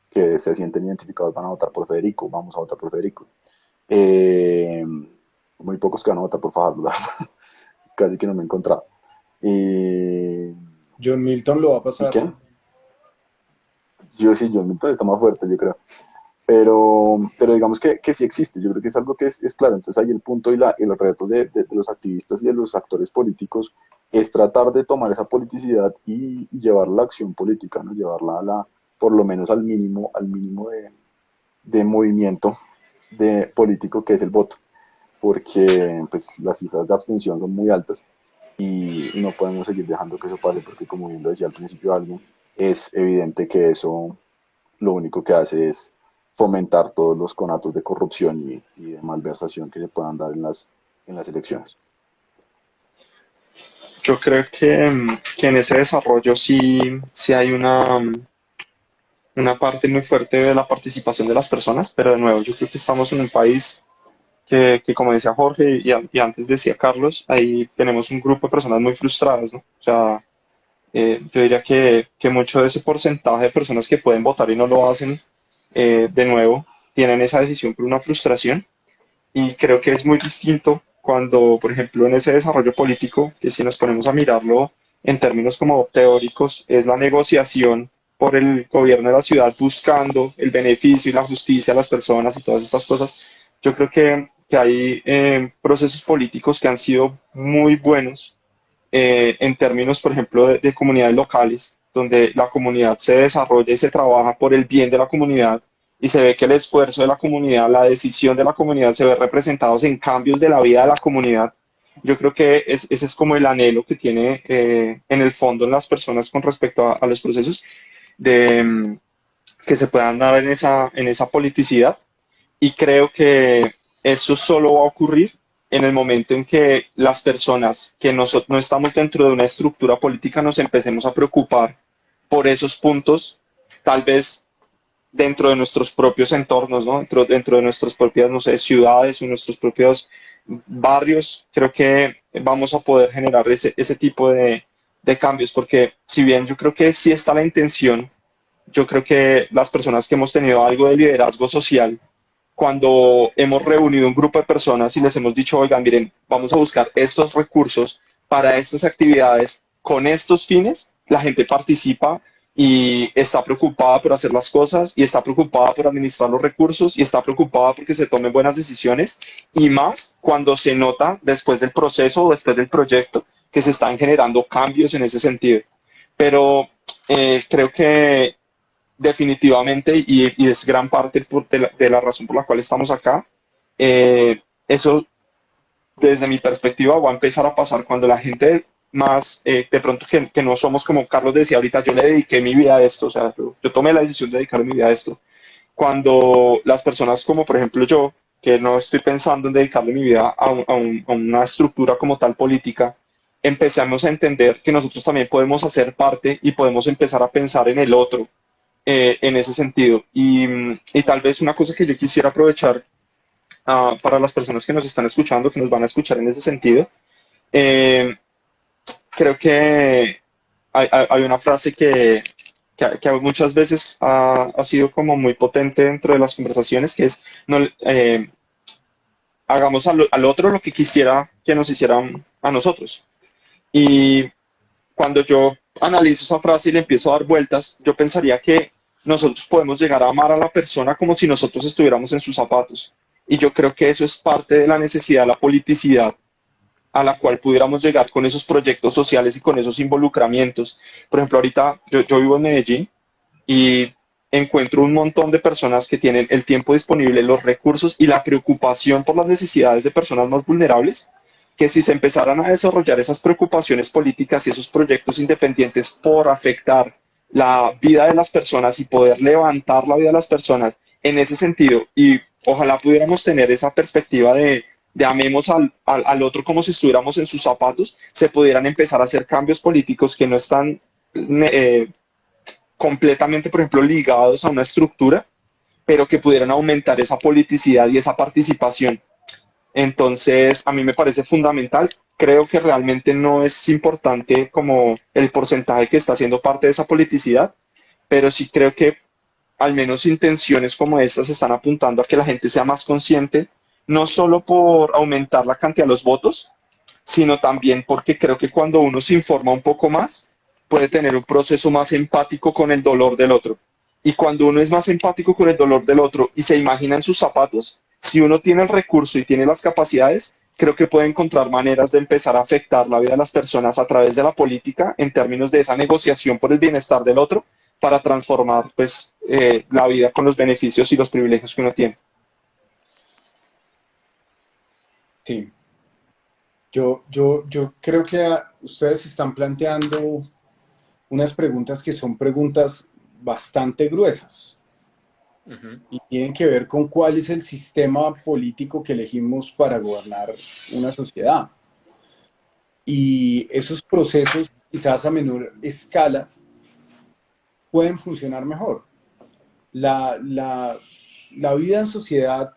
[SPEAKER 3] que se sienten identificados van a votar por Federico, vamos a votar por Federico. Eh, Muy pocos que van a votar por Fajardo, la verdad. Casi que no me he encontrado. ¿Y,
[SPEAKER 4] John Milton lo va a
[SPEAKER 3] ¿y
[SPEAKER 4] pasar.
[SPEAKER 3] quién? Yo sí, yo Milton está más fuerte, yo creo. Pero digamos que sí existe, yo creo que es algo que es claro. Entonces ahí el punto y los retos de los activistas y de los actores políticos es tratar de tomar esa politicidad y llevarla a la acción política, ¿no? Llevarla a la por lo menos al mínimo de movimiento de político que es el voto, porque pues las cifras de abstención son muy altas y no podemos seguir dejando que eso pase porque, como bien lo decía al principio alguien, es evidente que eso lo único que hace es fomentar todos los conatos de corrupción y de malversación que se puedan dar en las elecciones.
[SPEAKER 1] Yo creo que en ese desarrollo sí hay una parte muy fuerte de la participación de las personas, pero de nuevo, yo creo que estamos en un país que como decía Jorge y antes decía Carlos, ahí tenemos un grupo de personas muy frustradas, ¿no? O sea, yo diría que mucho de ese porcentaje de personas que pueden votar y no lo hacen, de nuevo, tienen esa decisión por una frustración. Y creo que es muy distinto cuando, por ejemplo, en ese desarrollo político, que si nos ponemos a mirarlo en términos como teóricos, es la negociación por el gobierno de la ciudad buscando el beneficio y la justicia a las personas y todas estas cosas. Yo creo que hay procesos políticos que han sido muy buenos en términos, por ejemplo, de comunidades locales, donde la comunidad se desarrolla y se trabaja por el bien de la comunidad y se ve que el esfuerzo de la comunidad, la decisión de la comunidad se ve representados en cambios de la vida de la comunidad. Yo creo que ese es como el anhelo que tiene en el fondo en las personas con respecto a los procesos de, que se puedan dar en esa politicidad y creo que eso solo va a ocurrir en el momento en que las personas que no estamos dentro de una estructura política nos empecemos a preocupar por esos puntos, tal vez dentro de nuestros propios entornos, ¿no? Dentro de nuestras propias, no sé, ciudades o nuestros propios barrios, creo que vamos a poder generar ese tipo de cambios, porque si bien yo creo que sí está la intención, yo creo que las personas que hemos tenido algo de liderazgo social, cuando hemos reunido un grupo de personas y les hemos dicho, oigan, miren, vamos a buscar estos recursos para estas actividades con estos fines, la gente participa y está preocupada por hacer las cosas y está preocupada por administrar los recursos y está preocupada porque se tomen buenas decisiones y más cuando se nota después del proceso o después del proyecto que se están generando cambios en ese sentido. Pero creo que definitivamente, y es gran parte de la razón por la cual estamos acá, eso desde mi perspectiva va a empezar a pasar cuando la gente más, de pronto que no somos como Carlos decía ahorita, yo le dediqué mi vida a esto, o sea, yo tomé la decisión de dedicar mi vida a esto. Cuando las personas como por ejemplo yo, que no estoy pensando en dedicarle mi vida a una estructura como tal política, empezamos a entender que nosotros también podemos hacer parte y podemos empezar a pensar en el otro en ese sentido. Y tal vez una cosa que yo quisiera aprovechar para las personas que nos están escuchando, que nos van a escuchar en ese sentido, eh, creo que hay una frase que muchas veces ha sido como muy potente dentro de las conversaciones, que es, no, hagamos al otro lo que quisiera que nos hicieran a nosotros. Y cuando yo analizo esa frase y le empiezo a dar vueltas, yo pensaría que nosotros podemos llegar a amar a la persona como si nosotros estuviéramos en sus zapatos. Y yo creo que eso es parte de la necesidad de la politicidad a la cual pudiéramos llegar con esos proyectos sociales y con esos involucramientos. Por ejemplo, ahorita yo vivo en Medellín y encuentro un montón de personas que tienen el tiempo disponible, los recursos y la preocupación por las necesidades de personas más vulnerables, que si se empezaran a desarrollar esas preocupaciones políticas y esos proyectos independientes por afectar la vida de las personas y poder levantar la vida de las personas en ese sentido, y ojalá pudiéramos tener esa perspectiva de amemos al otro como si estuviéramos en sus zapatos, se pudieran empezar a hacer cambios políticos que no están completamente, por ejemplo, ligados a una estructura, pero que pudieran aumentar esa politicidad y esa participación. Entonces, a mí me parece fundamental. Creo que realmente no es importante como el porcentaje que está haciendo parte de esa politicidad, pero sí creo que al menos intenciones como estas están apuntando a que la gente sea más consciente, no solo por aumentar la cantidad de los votos, sino también porque creo que cuando uno se informa un poco más, puede tener un proceso más empático con el dolor del otro. Y cuando uno es más empático con el dolor del otro y se imagina en sus zapatos, si uno tiene el recurso y tiene las capacidades, creo que puede encontrar maneras de empezar a afectar la vida de las personas a través de la política en términos de esa negociación por el bienestar del otro, para transformar pues, la vida con los beneficios y los privilegios que uno tiene.
[SPEAKER 4] Sí, yo creo que ustedes están planteando unas preguntas que son preguntas bastante gruesas
[SPEAKER 2] Ujú.
[SPEAKER 4] y tienen que ver con cuál es el sistema político que elegimos para gobernar una sociedad. Y esos procesos, quizás a menor escala, pueden funcionar mejor. La, la, la vida en sociedad,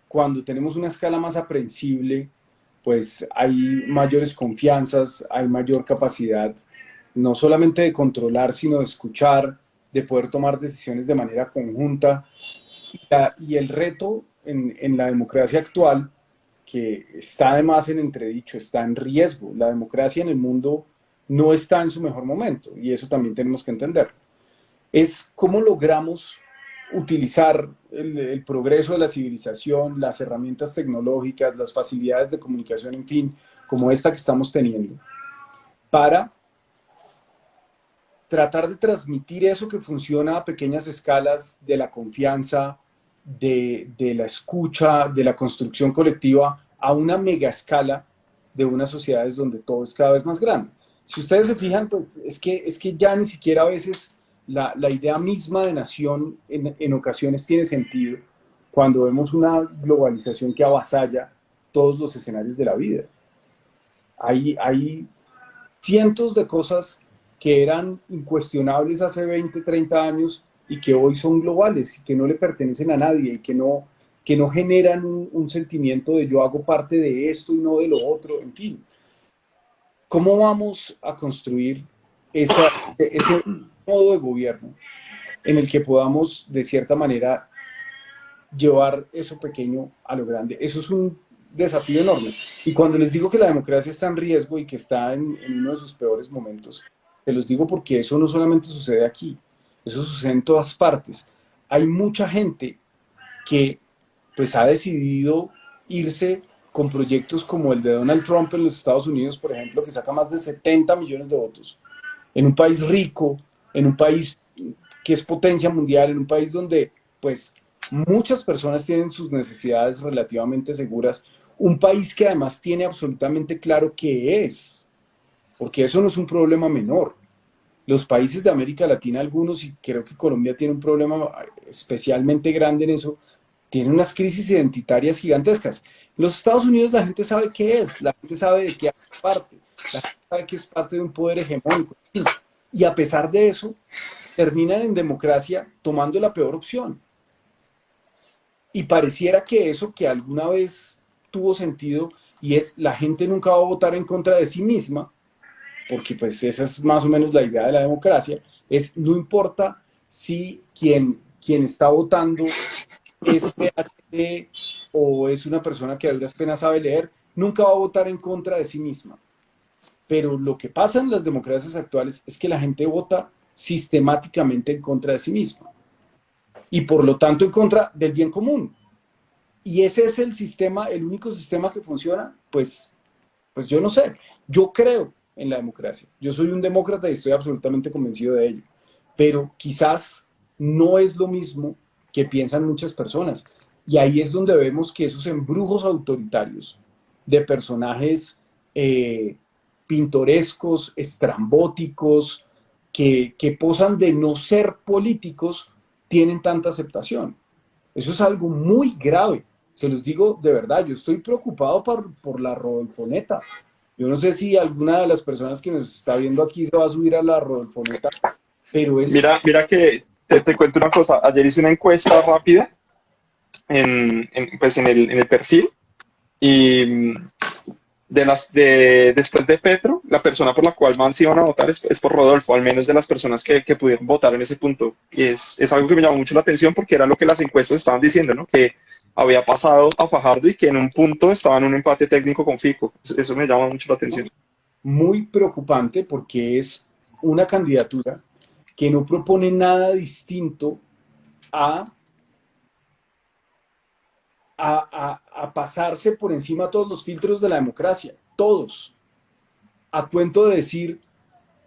[SPEAKER 4] cuando tenemos una escala más aprensible, pues hay mayores confianzas, hay mayor capacidad, no solamente de controlar, sino de escuchar, de poder tomar decisiones de manera conjunta. Y el reto en la democracia actual, que está además en entredicho, está en riesgo. La democracia en el mundo no está en su mejor momento, y eso también tenemos que entender. Es cómo logramos utilizar el progreso de la civilización, las herramientas tecnológicas, las facilidades de comunicación, en fin, como esta que estamos teniendo, para tratar de transmitir eso que funciona a pequeñas escalas de la confianza, de la escucha, de la construcción colectiva, a una mega escala de unas sociedades donde todo es cada vez más grande. Si ustedes se fijan, pues es que ya ni siquiera a veces la idea misma de nación en ocasiones tiene sentido cuando vemos una globalización que avasalla todos los escenarios de la vida. Hay cientos de cosas que eran incuestionables hace 20, 30 años y que hoy son globales y que no le pertenecen a nadie y que no generan un sentimiento de yo hago parte de esto y no de lo otro, en fin. ¿Cómo vamos a construir ese modo de gobierno en el que podamos, de cierta manera, llevar eso pequeño a lo grande? Eso es un desafío enorme. Y cuando les digo que la democracia está en riesgo y que está en uno de sus peores momentos, se los digo porque eso no solamente sucede aquí, eso sucede en todas partes. Hay mucha gente que pues ha decidido irse con proyectos como el de Donald Trump en los Estados Unidos, por ejemplo, que saca más de 70 millones de votos, en un país rico, en un país que es potencia mundial, en un país donde pues muchas personas tienen sus necesidades relativamente seguras, un país que además tiene absolutamente claro qué es, porque eso no es un problema menor. Los países de América Latina, algunos, y creo que Colombia tiene un problema especialmente grande en eso, tienen unas crisis identitarias gigantescas. En los Estados Unidos la gente sabe qué es, la gente sabe de qué hace parte, la gente sabe que es parte de un poder hegemónico. Y a pesar de eso, terminan en democracia tomando la peor opción. Y pareciera que eso que alguna vez tuvo sentido y es la gente nunca va a votar en contra de sí misma, porque pues esa es más o menos la idea de la democracia, es no importa si quien está votando es PhD o es una persona que a duras penas sabe leer, nunca va a votar en contra de sí misma. Pero lo que pasa en las democracias actuales es que la gente vota sistemáticamente en contra de sí misma y por lo tanto en contra del bien común. Y ese es el sistema, el único sistema que funciona, pues yo no sé. Yo creo en la democracia. Yo soy un demócrata y estoy absolutamente convencido de ello. Pero quizás no es lo mismo que piensan muchas personas. Y ahí es donde vemos que esos embrujos autoritarios de personajes pintorescos, estrambóticos, que posan de no ser políticos, tienen tanta aceptación. Eso es algo muy grave. Se los digo de verdad, yo estoy preocupado por la Rodolfoneta. Yo no sé si alguna de las personas que nos está viendo aquí se va a subir a la Rodolfoneta, pero es
[SPEAKER 1] Mira que te cuento una cosa. Ayer hice una encuesta rápida pues en el perfil y después de Petro, la persona por la cual más iban a votar es por Rodolfo, al menos de las personas que pudieron votar en ese punto. Y es algo que me llamó mucho la atención porque era lo que las encuestas estaban diciendo, ¿no? Que había pasado a Fajardo y que en un punto estaba en un empate técnico con Fico. Eso me llama mucho la atención.
[SPEAKER 4] muy preocupante porque es una candidatura que no propone nada distinto a, a pasarse por encima todos los filtros de la democracia, todos, a cuento de decir,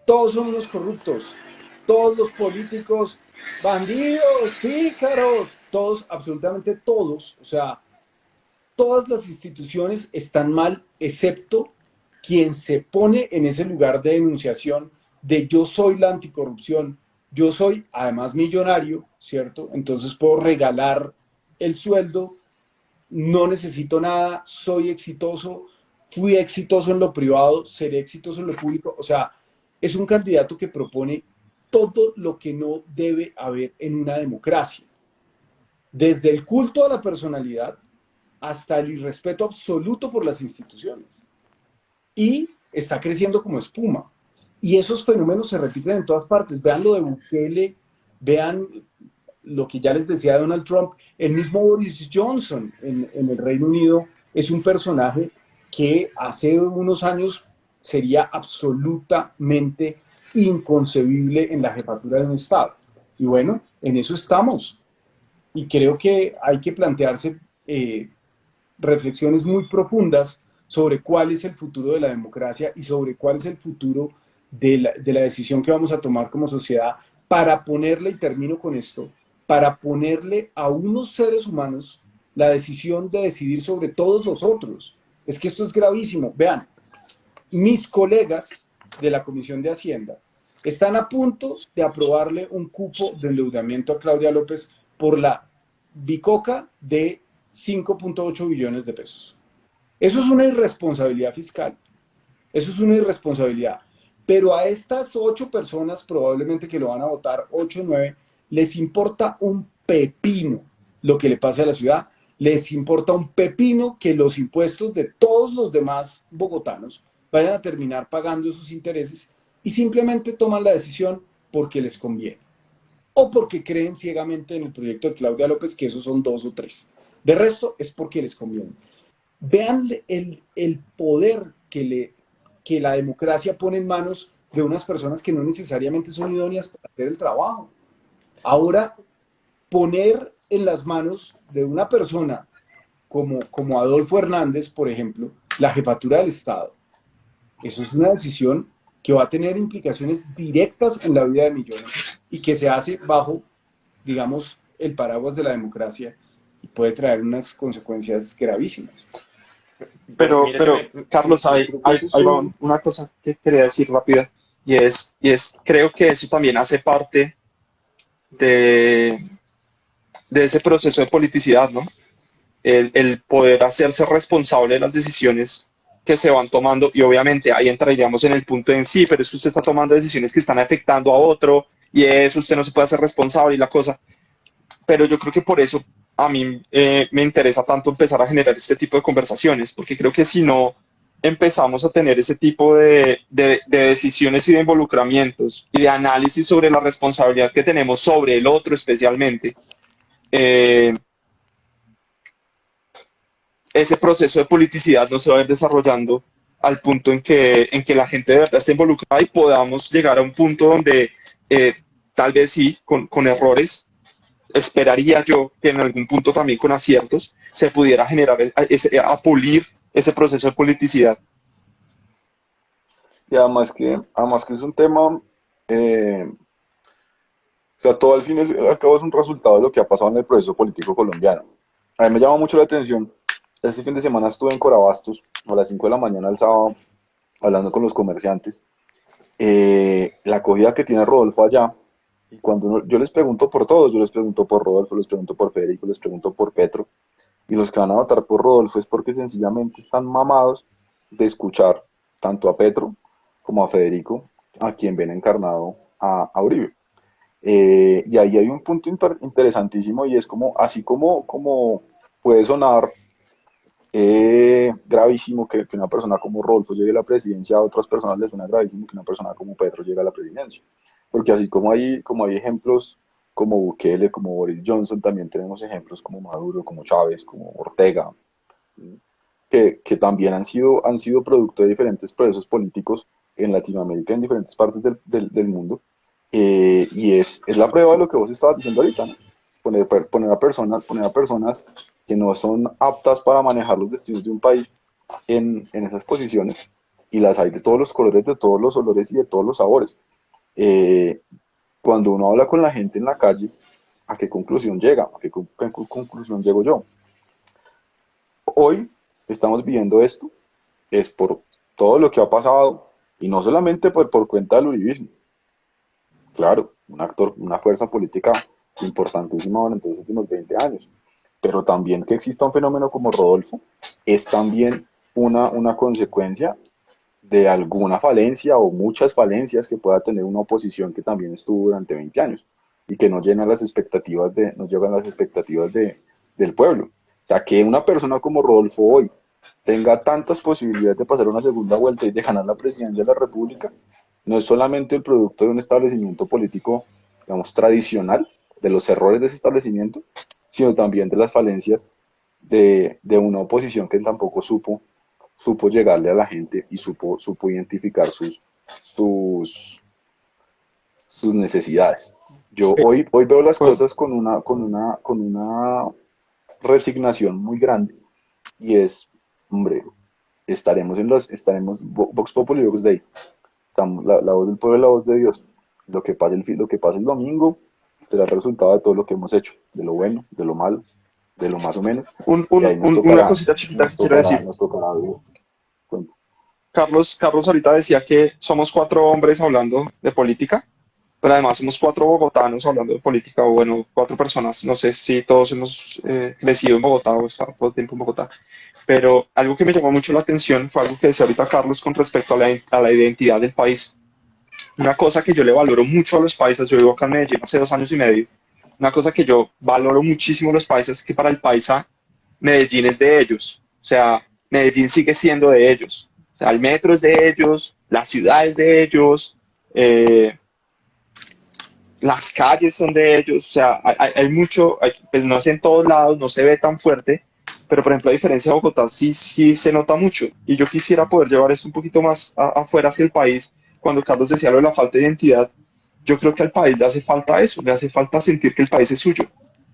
[SPEAKER 4] todos son unos corruptos, todos los políticos, bandidos, pícaros, todos, absolutamente todos, o sea, todas las instituciones están mal, excepto quien se pone en ese lugar de denunciación de yo soy la anticorrupción, yo soy además millonario, ¿cierto? Entonces puedo regalar el sueldo, no necesito nada, soy exitoso, fui exitoso en lo privado, seré exitoso en lo público. O sea, es un candidato que propone todo lo que no debe haber en una democracia, desde el culto a la personalidad hasta el irrespeto absoluto por las instituciones. Y está creciendo como espuma. Y esos fenómenos se repiten en todas partes. Vean lo de Bukele, vean lo que ya les decía Donald Trump, el mismo Boris Johnson en el Reino Unido es un personaje que hace unos años sería absolutamente inconcebible en la jefatura de un Estado. Y bueno, en eso estamos. Y creo que hay que plantearse reflexiones muy profundas sobre cuál es el futuro de la democracia y sobre cuál es el futuro de la decisión que vamos a tomar como sociedad para ponerle, y termino con esto, para ponerle a unos seres humanos la decisión de decidir sobre todos los otros. Es que esto es gravísimo. Vean, mis colegas de la Comisión de Hacienda están a punto de aprobarle un cupo de endeudamiento a Claudia López por la bicoca de 5.8 billones de pesos. Eso es una irresponsabilidad fiscal. Eso es una irresponsabilidad. Pero a estas 8 personas, probablemente que lo van a votar, 8 o 9, les importa un pepino lo que le pase a la ciudad. Les importa un pepino que los impuestos de todos los demás bogotanos vayan a terminar pagando esos intereses y simplemente toman la decisión porque les conviene o porque creen ciegamente en el proyecto de Claudia López, que esos son 2 o 3. De resto es porque les conviene. Vean el poder que la democracia pone en manos de unas personas que no necesariamente son idóneas para hacer el trabajo. Ahora, poner en las manos de una persona como Adolfo Hernández, por ejemplo, la jefatura del Estado, eso es una decisión que va a tener implicaciones directas en la vida de millones y que se hace bajo, digamos, el paraguas de la democracia y puede traer unas consecuencias gravísimas.
[SPEAKER 2] Mira que
[SPEAKER 1] Pero Carlos,
[SPEAKER 3] Yo creo que eso es
[SPEAKER 1] ahí va una cosa que quería decir rápida, creo que eso también hace parte de, de ese proceso de politicidad, ¿no? El poder hacerse responsable de las decisiones que se van tomando y obviamente ahí entraríamos en el punto en sí, pero es que usted está tomando decisiones que están afectando a otro y eso usted no se puede hacer responsable y la cosa, pero yo creo que por eso a mí me interesa tanto empezar a generar este tipo de conversaciones, porque creo que si no empezamos a tener ese tipo de decisiones y de involucramientos y de análisis sobre la responsabilidad que tenemos sobre el otro especialmente, eh, ese proceso de politicidad no se va a ir desarrollando al punto en que la gente de verdad esté involucrada y podamos llegar a un punto donde tal vez sí, con errores, esperaría yo que en algún punto también con aciertos se pudiera generar, a pulir ese proceso de politicidad.
[SPEAKER 3] y además que es un tema, o sea, todo al fin y al cabo es un resultado de lo que ha pasado en el proceso político colombiano. A mí me llama mucho la atención, este fin de semana estuve en Corabastos a las 5 de la mañana el sábado hablando con los comerciantes, la acogida que tiene Rodolfo allá, y cuando yo les pregunto por todos, yo les pregunto por Rodolfo, les pregunto por Federico, les pregunto por Petro, y los que van a votar por Rodolfo es porque sencillamente están mamados de escuchar tanto a Petro como a Federico, a quien ven encarnado a Uribe. Y ahí hay un punto interesantísimo y es como, así como puede sonar gravísimo que una persona como Rodolfo llegue a la presidencia, a otras personas les suena gravísimo que una persona como Petro llegue a la presidencia. Porque así como hay ejemplos como Bukele, como Boris Johnson, también tenemos ejemplos como Maduro, como Chávez, como Ortega, que también han sido producto de diferentes procesos políticos en Latinoamérica, en diferentes partes del mundo. Y es la prueba de lo que vos estabas diciendo ahorita, ¿no? Poner a personas que no son aptas para manejar los destinos de un país en esas posiciones, y las hay de todos los colores, de todos los olores y de todos los sabores. Eh, cuando uno habla con la gente en la calle, ¿a qué conclusión llega? ¿A qué conclusión llego yo? Hoy estamos viviendo esto, es por todo lo que ha pasado, y no solamente por cuenta del uribismo. Claro, un actor, una fuerza política importantísima durante los últimos 20 años. Pero también que exista un fenómeno como Rodolfo es también una consecuencia de alguna falencia o muchas falencias que pueda tener una oposición que también estuvo durante 20 años y que no llena las expectativas no llegan las expectativas del pueblo. O sea, que una persona como Rodolfo hoy tenga tantas posibilidades de pasar una segunda vuelta y de ganar la presidencia de la República, no es solamente el producto de un establecimiento político, digamos, tradicional, de los errores de ese establecimiento, sino también de las falencias de una oposición que tampoco supo llegarle a la gente y supo identificar sus, sus necesidades. Yo hoy veo las
[SPEAKER 4] Pues,
[SPEAKER 3] cosas con una resignación muy grande y es, hombre, estaremos Vox Populi, Vox Dei. La voz del pueblo es la voz de Dios. Lo que pase el domingo será el resultado de todo lo que hemos hecho, de lo bueno, de lo malo, de lo más o menos, y ahí
[SPEAKER 1] Una cosita chiquita que quiero decir.
[SPEAKER 3] nos tocará vivir. Cuenta.
[SPEAKER 1] Carlos ahorita decía que somos cuatro hombres hablando de política, pero además somos cuatro bogotanos hablando de política, o bueno, cuatro personas. No sé si todos hemos crecido en Bogotá o estado todo el tiempo en Bogotá. Pero algo que me llamó mucho la atención fue algo que decía ahorita Carlos con respecto a la identidad del país. Una cosa que yo le valoro mucho a los paisas, yo vivo acá en Medellín hace 2 años y medio, una cosa que yo valoro muchísimo a los paisas es que para el paisa Medellín es de ellos, o sea, Medellín sigue siendo de ellos, o sea, el metro es de ellos, la ciudad es de ellos, eh, las calles son de ellos, o sea, hay mucho, pues no es en todos lados, no se ve tan fuerte, pero por ejemplo a diferencia de Bogotá sí se nota mucho y yo quisiera poder llevar esto un poquito más afuera hacia el país. Cuando Carlos decía lo de la falta de identidad, yo creo que al país le hace falta eso, le hace falta sentir que el país es suyo,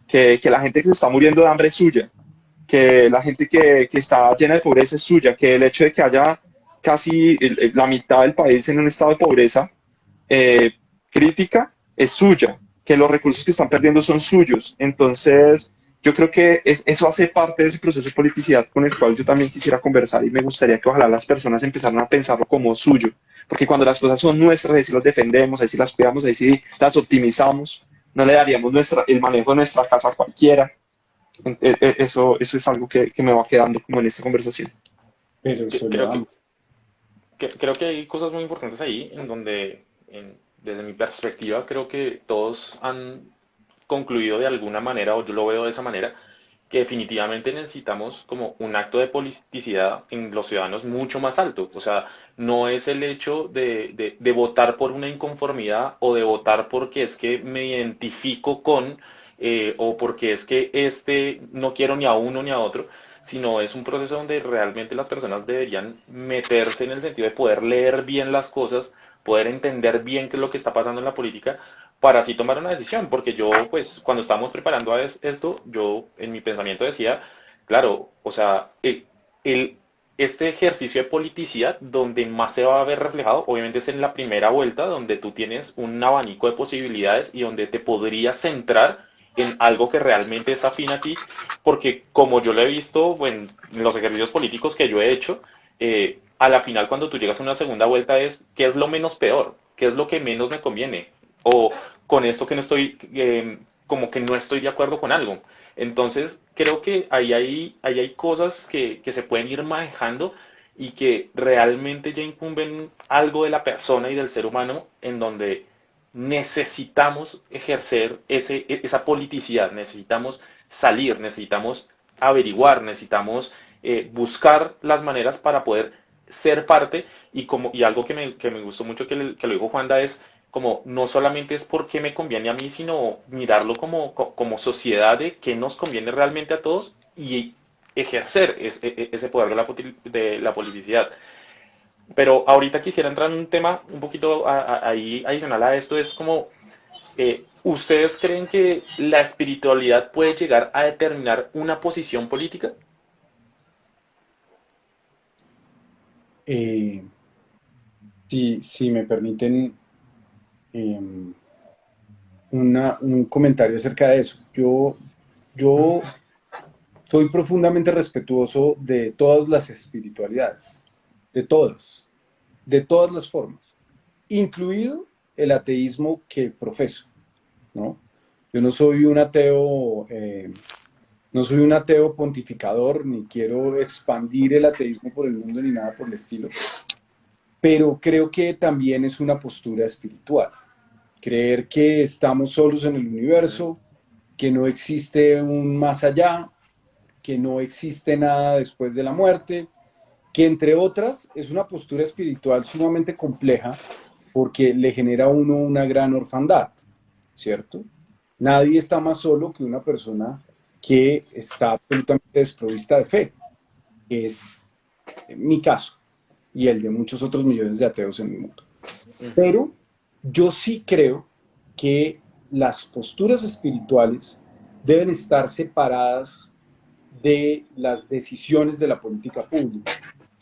[SPEAKER 1] que la gente que se está muriendo de hambre es suya, que la gente que está llena de pobreza es suya, que el hecho de que haya casi la mitad del país en un estado de pobreza eh, crítica es suya, que los recursos que están perdiendo son suyos. Entonces, yo creo que eso hace parte de ese proceso de politicidad con el cual yo también quisiera conversar y me gustaría que ojalá las personas empezaran a pensarlo como suyo, porque cuando las cosas son nuestras, ahí sí las defendemos, ahí sí las cuidamos, ahí sí las optimizamos, no le daríamos el manejo de nuestra casa a cualquiera. Eso es algo que me va quedando como en esta conversación.
[SPEAKER 4] pero
[SPEAKER 2] Creo
[SPEAKER 4] solo
[SPEAKER 2] que, creo que hay cosas muy importantes ahí en donde, desde mi perspectiva, creo que todos han concluido de alguna manera, o yo lo veo de esa manera, que definitivamente necesitamos como un acto de politicidad en los ciudadanos mucho más alto. O sea, no es el hecho de votar por una inconformidad o de votar porque es que me identifico con o porque es que no quiero ni a uno ni a otro, sino es un proceso donde realmente las personas deberían meterse en el sentido de poder leer bien las cosas, poder entender bien qué es lo que está pasando en la política para así tomar una decisión, porque yo, pues, cuando estábamos preparando a esto, yo en mi pensamiento decía, claro, o sea, el- este ejercicio de politicidad, donde más se va a ver reflejado, obviamente es en la primera vuelta, donde tú tienes un abanico de posibilidades y donde te podrías centrar en algo que realmente es afín a ti, porque como yo lo he visto en los ejercicios políticos que yo he hecho, a la final cuando tú llegas a una segunda vuelta es qué es lo menos peor, qué es lo que menos me conviene, o con esto que no estoy, como que no estoy de acuerdo con algo. Entonces, creo que ahí hay cosas que se pueden ir manejando y que realmente ya incumben algo de la persona y del ser humano en donde necesitamos ejercer esa politicidad, necesitamos salir, necesitamos averiguar, necesitamos buscar las maneras para poder ser parte y algo que me gustó mucho que lo dijo Juanda es como no solamente es porque me conviene a mí, sino mirarlo como sociedad de qué nos conviene realmente a todos y ejercer ese poder de la politicidad. Pero ahorita quisiera entrar en un tema un poquito ahí adicional a esto, es como, ¿ustedes creen que la espiritualidad puede llegar a determinar una posición política?
[SPEAKER 4] si me permiten, eh, un comentario acerca de eso. Yo soy profundamente respetuoso de todas las espiritualidades, de todas las formas, incluido el ateísmo que profeso, ¿no? Yo no soy un ateo pontificador, ni quiero expandir el ateísmo por el mundo ni nada por el estilo, pero creo que también es una postura espiritual. Creer que estamos solos en el universo, que no existe un más allá, que no existe nada después de la muerte, que entre otras es una postura espiritual sumamente compleja porque le genera a uno una gran orfandad, ¿cierto? Nadie está más solo que una persona que está absolutamente desprovista de fe, que es mi caso y el de muchos otros millones de ateos en el mundo.
[SPEAKER 2] Ujú.
[SPEAKER 4] Pero yo sí creo que las posturas espirituales deben estar separadas de las decisiones de la política pública,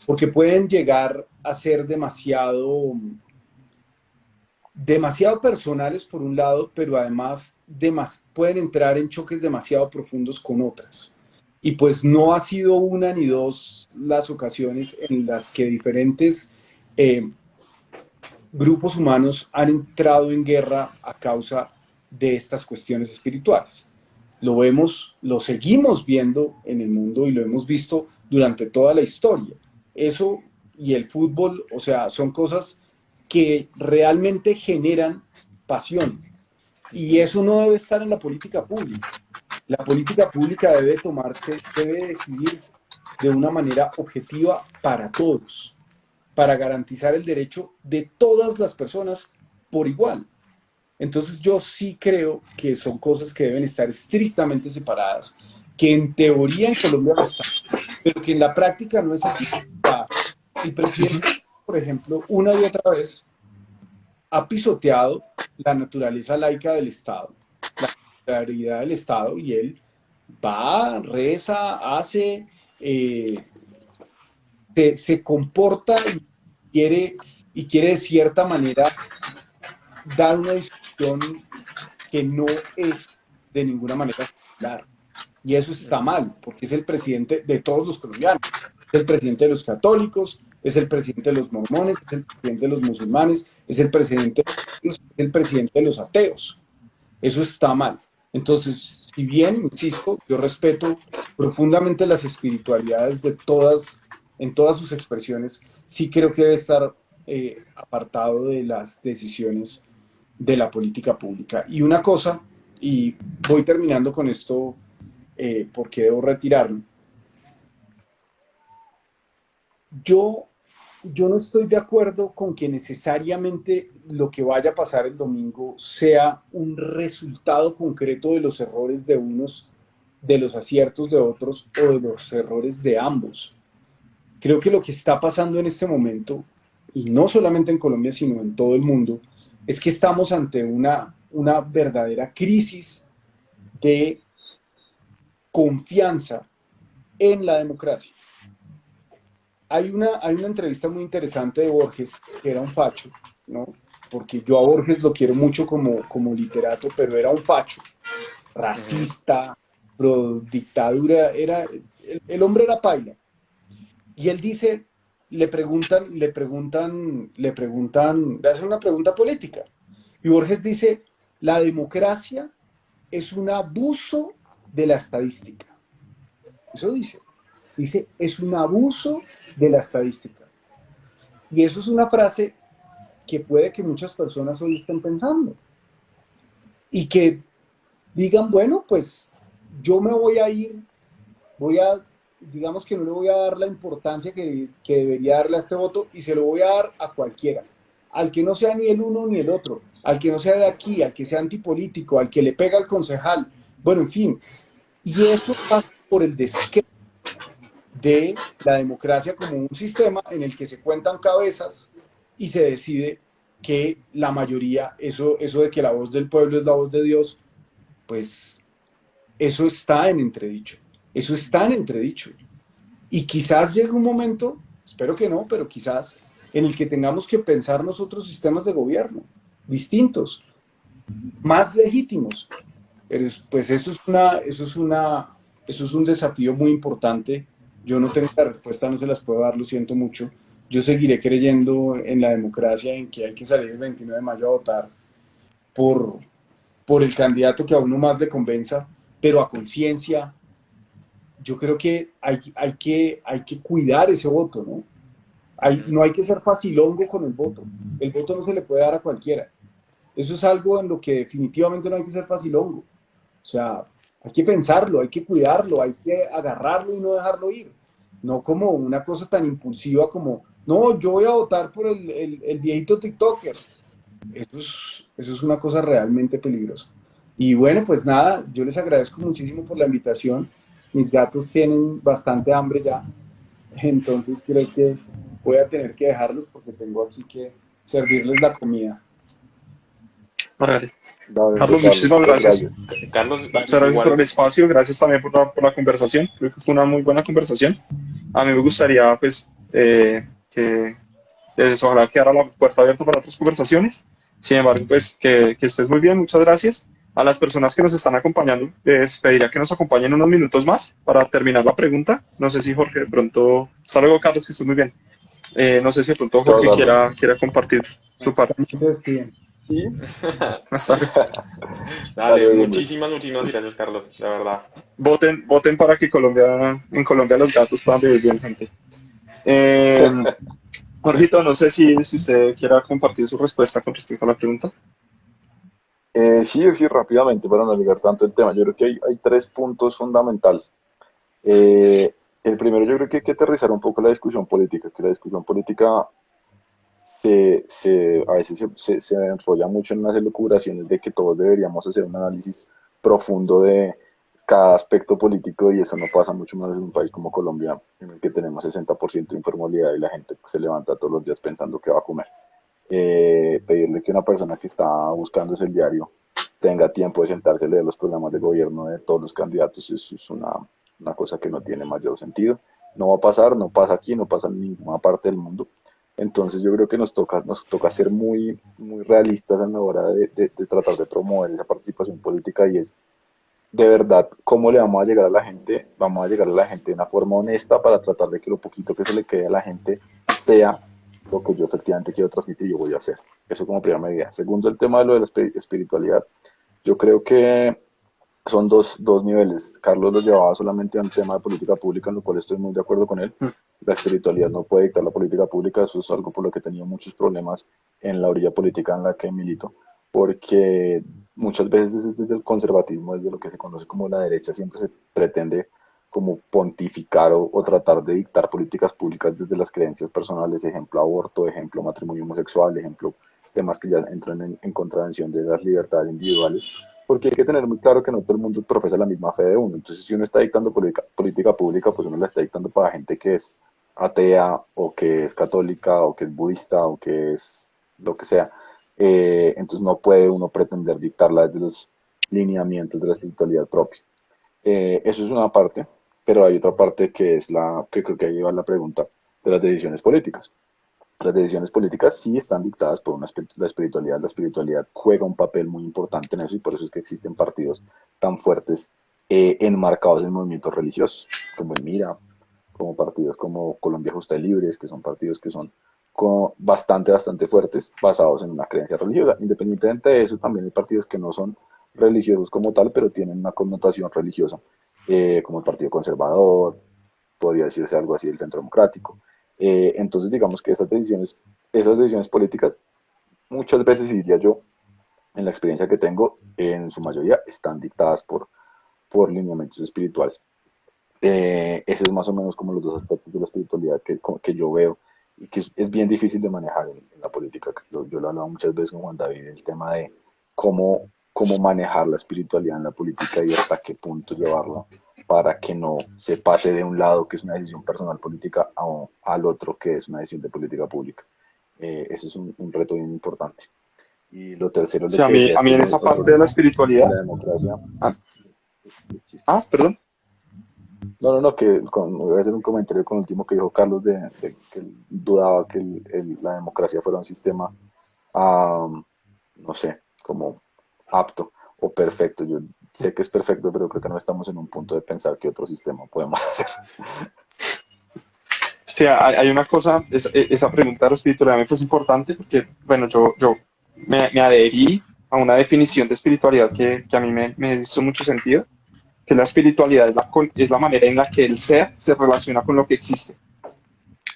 [SPEAKER 4] porque pueden llegar a ser demasiado personales por un lado, pero además pueden entrar en choques demasiado profundos con otras. Y pues no ha sido una ni dos las ocasiones en las que diferentes eh, grupos humanos han entrado en guerra a causa de estas cuestiones espirituales. Lo vemos, lo seguimos viendo en el mundo y lo hemos visto durante toda la historia. Eso y el fútbol, o sea, son cosas que realmente generan pasión. Y eso no debe estar en la política pública. La política pública debe decidirse de una manera objetiva para todos, para garantizar el derecho de todas las personas por igual. Entonces yo sí creo que son cosas que deben estar estrictamente separadas, que en teoría en Colombia lo están, pero que en la práctica no es así. O sea, el presidente, por ejemplo, una y otra vez ha pisoteado la naturaleza laica del Estado, la titularidad del Estado, y él va, reza, hace, eh, se comporta quiere, y quiere de cierta manera dar una discusión que no es de ninguna manera secular. Y eso está mal, porque es el presidente de todos los colombianos. Es el presidente de los católicos, es el presidente de los mormones, es el presidente de los musulmanes, es el presidente de los ateos. Eso está mal. Entonces, si bien, insisto, yo respeto profundamente las espiritualidades en todas sus expresiones, sí creo que debe estar apartado de las decisiones de la política pública. Y una cosa, y voy terminando con esto porque debo retirarme, yo, yo no estoy de acuerdo con que necesariamente lo que vaya a pasar el domingo sea un resultado concreto de los errores de unos, de los aciertos de otros o de los errores de ambos. Creo que lo que está pasando en este momento, y no solamente en Colombia, sino en todo el mundo, es que estamos ante una verdadera crisis de confianza en la democracia. Hay una entrevista muy interesante de Borges, que era un facho, ¿no? Porque yo a Borges lo quiero mucho como literato, pero era un facho,
[SPEAKER 2] Ujú.
[SPEAKER 4] racista, pro dictadura, el hombre era paila. Y él dice, le hacen una pregunta política. Y Borges dice, la democracia es un abuso de la estadística. Eso dice. Dice, es un abuso de la estadística. Y eso es una frase que puede que muchas personas hoy estén pensando. Y que digan, bueno, pues yo me voy a ir, digamos que no le voy a dar la importancia que debería darle a este voto y se lo voy a dar a cualquiera. Al que no sea ni el uno ni el otro, al que no sea de aquí, al que sea antipolítico, al que le pega al concejal, bueno, en fin. Y eso pasa por el descrédito de la democracia como un sistema en el que se cuentan cabezas y se decide que la mayoría, eso de que la voz del pueblo es la voz de Dios, pues eso está en entredicho. Eso está en entredicho. Y quizás llegue un momento, espero que no, pero quizás en el que tengamos que pensar nosotros sistemas de gobierno distintos, más legítimos. Pero pues eso es un desafío muy importante. Yo no tengo la respuesta, no se las puedo dar, lo siento mucho. Yo seguiré creyendo en la democracia, en que hay que salir el 29 de mayo a votar por, por el candidato que a uno más le convenza, pero a conciencia. Yo creo que hay que cuidar ese voto, ¿no? No hay que ser facilongo con el voto. El voto no se le puede dar a cualquiera. Eso es algo en lo que definitivamente no hay que ser facilongo. O sea, hay que pensarlo, hay que cuidarlo, hay que agarrarlo y no dejarlo ir. No como una cosa tan impulsiva como, no, yo voy a votar por el viejito TikToker. Eso es una cosa realmente peligrosa. Y bueno, pues nada, yo les agradezco muchísimo por la invitación. Mis gatos tienen bastante hambre ya, entonces creo que voy a tener que dejarlos porque tengo aquí que servirles la comida.
[SPEAKER 1] Vale.
[SPEAKER 3] Dale, hombre,
[SPEAKER 1] Carlos,
[SPEAKER 3] Carlos,
[SPEAKER 1] muchísimas
[SPEAKER 3] muchas
[SPEAKER 1] gracias.
[SPEAKER 3] gracias.
[SPEAKER 2] Carlos,
[SPEAKER 1] Muchas gracias por el
[SPEAKER 2] igual,
[SPEAKER 1] espacio, gracias también por la conversación. Creo que fue una muy buena conversación. A mí me gustaría, pues, que ojalá quedara la puerta abierta para otras conversaciones. Sin embargo, pues, que estés muy bien, muchas gracias. A las personas que nos están acompañando, les pediría que nos acompañen unos minutos más para terminar la pregunta. No sé si Jorge de pronto, hasta luego Carlos, que estés muy bien. No sé si de pronto
[SPEAKER 3] Chao,
[SPEAKER 1] Jorge
[SPEAKER 3] Carlos.
[SPEAKER 1] quiera compartir su parte.
[SPEAKER 4] También se despiden.
[SPEAKER 3] Sí.
[SPEAKER 1] Hasta luego.
[SPEAKER 2] dale,
[SPEAKER 3] Dale, hombre.
[SPEAKER 2] muchísimas gracias, Carlos, de verdad.
[SPEAKER 1] Voten para que en Colombia los gatos puedan vivir bien, gente. Eh, Jorgito, no sé si usted quiera compartir su respuesta con respecto a la pregunta.
[SPEAKER 3] Sí, sí, rápidamente, para no ligar tanto el tema. Yo creo que hay tres puntos fundamentales. El primero, yo creo que hay que aterrizar un poco la discusión política, que la discusión política a veces se enrolla mucho en unas elucubraciones de que todos deberíamos hacer un análisis profundo de cada aspecto político y eso no pasa mucho más en un país como Colombia, en el que tenemos 60% de informalidad y la gente pues, se levanta todos los días pensando qué va a comer. Pedirle que una persona que está buscando ese diario tenga tiempo de sentarse a leer los programas de gobierno de todos los candidatos, eso es una cosa que no tiene mayor sentido. No va a pasar, no pasa aquí, no pasa en ninguna parte del mundo. Entonces yo creo que nos toca ser muy realistas a la hora de tratar de promover esa participación política y es de verdad cómo le vamos a llegar a la gente, vamos a llegar a la gente de una forma honesta para tratar de que lo poquito que se le quede a la gente sea lo que yo efectivamente quiero transmitir y yo voy a hacer. Eso como primera medida. Segundo, el tema de lo de la espiritualidad. Yo creo que son dos niveles. Carlos lo llevaba solamente a un tema de política pública, en lo cual estoy muy de acuerdo con él. La espiritualidad no puede dictar la política pública, eso es algo por lo que he tenido muchos problemas en la orilla política en la que milito, porque muchas veces desde el conservatismo, desde lo que se conoce como la derecha, siempre se pretende como pontificar o tratar de dictar políticas públicas desde las creencias personales, ejemplo aborto, ejemplo matrimonio homosexual, ejemplo temas que ya entran en contravención de las libertades individuales, porque hay que tener muy claro que no todo el mundo profesa la misma fe de uno. Entonces, si uno está dictando política pública, pues uno la está dictando para gente que es atea o que es católica o que es budista o que es lo que sea. Entonces no puede uno pretender dictarla desde los lineamientos de la espiritualidad propia. Eso es una parte, pero hay otra parte que es la que creo que ahí va la pregunta de las decisiones políticas. Las decisiones políticas sí están dictadas por la espiritualidad. La espiritualidad juega un papel muy importante en eso y por eso es que existen partidos tan fuertes enmarcados en movimientos religiosos, como el MIRA, como partidos como Colombia Justa y Libres, que son partidos que son bastante fuertes, basados en una creencia religiosa. Independientemente de eso, también hay partidos que no son religiosos como tal, pero tienen una connotación religiosa, como el Partido Conservador, podría decirse algo así, el Centro Democrático. Entonces, digamos que esas decisiones políticas, muchas veces diría yo, en la experiencia que tengo, en su mayoría están dictadas por lineamientos espirituales. Eso es más o menos como los dos aspectos de la espiritualidad que yo veo y que es bien difícil de manejar en la política. Yo lo he hablado muchas veces con Juan David, el tema de cómo manejar la espiritualidad en la política y hasta qué punto llevarla para que no se pase de un lado que es una decisión personal política al otro que es una decisión de política pública. Ese es un reto bien importante. Y lo tercero,
[SPEAKER 1] Sí,
[SPEAKER 3] lo que decías
[SPEAKER 1] a mí
[SPEAKER 3] tú,
[SPEAKER 1] en
[SPEAKER 3] lo
[SPEAKER 1] esa
[SPEAKER 3] otro
[SPEAKER 1] parte de la
[SPEAKER 3] de
[SPEAKER 1] espiritualidad.
[SPEAKER 3] la democracia,
[SPEAKER 1] Ah,
[SPEAKER 3] es chistoso.
[SPEAKER 1] perdón.
[SPEAKER 3] No, voy a hacer un comentario con el último que dijo Carlos de que él dudaba que la democracia fuera un sistema, no sé, como apto o perfecto. Yo sé que es perfecto, pero creo que no estamos en un punto de pensar qué otro sistema podemos hacer.
[SPEAKER 1] Sí, hay una cosa, esa pregunta de la espiritualidad me parece importante porque, bueno, yo me adherí a una definición de espiritualidad que a mí me hizo mucho sentido, que la espiritualidad es la manera en la que el ser se relaciona con lo que existe.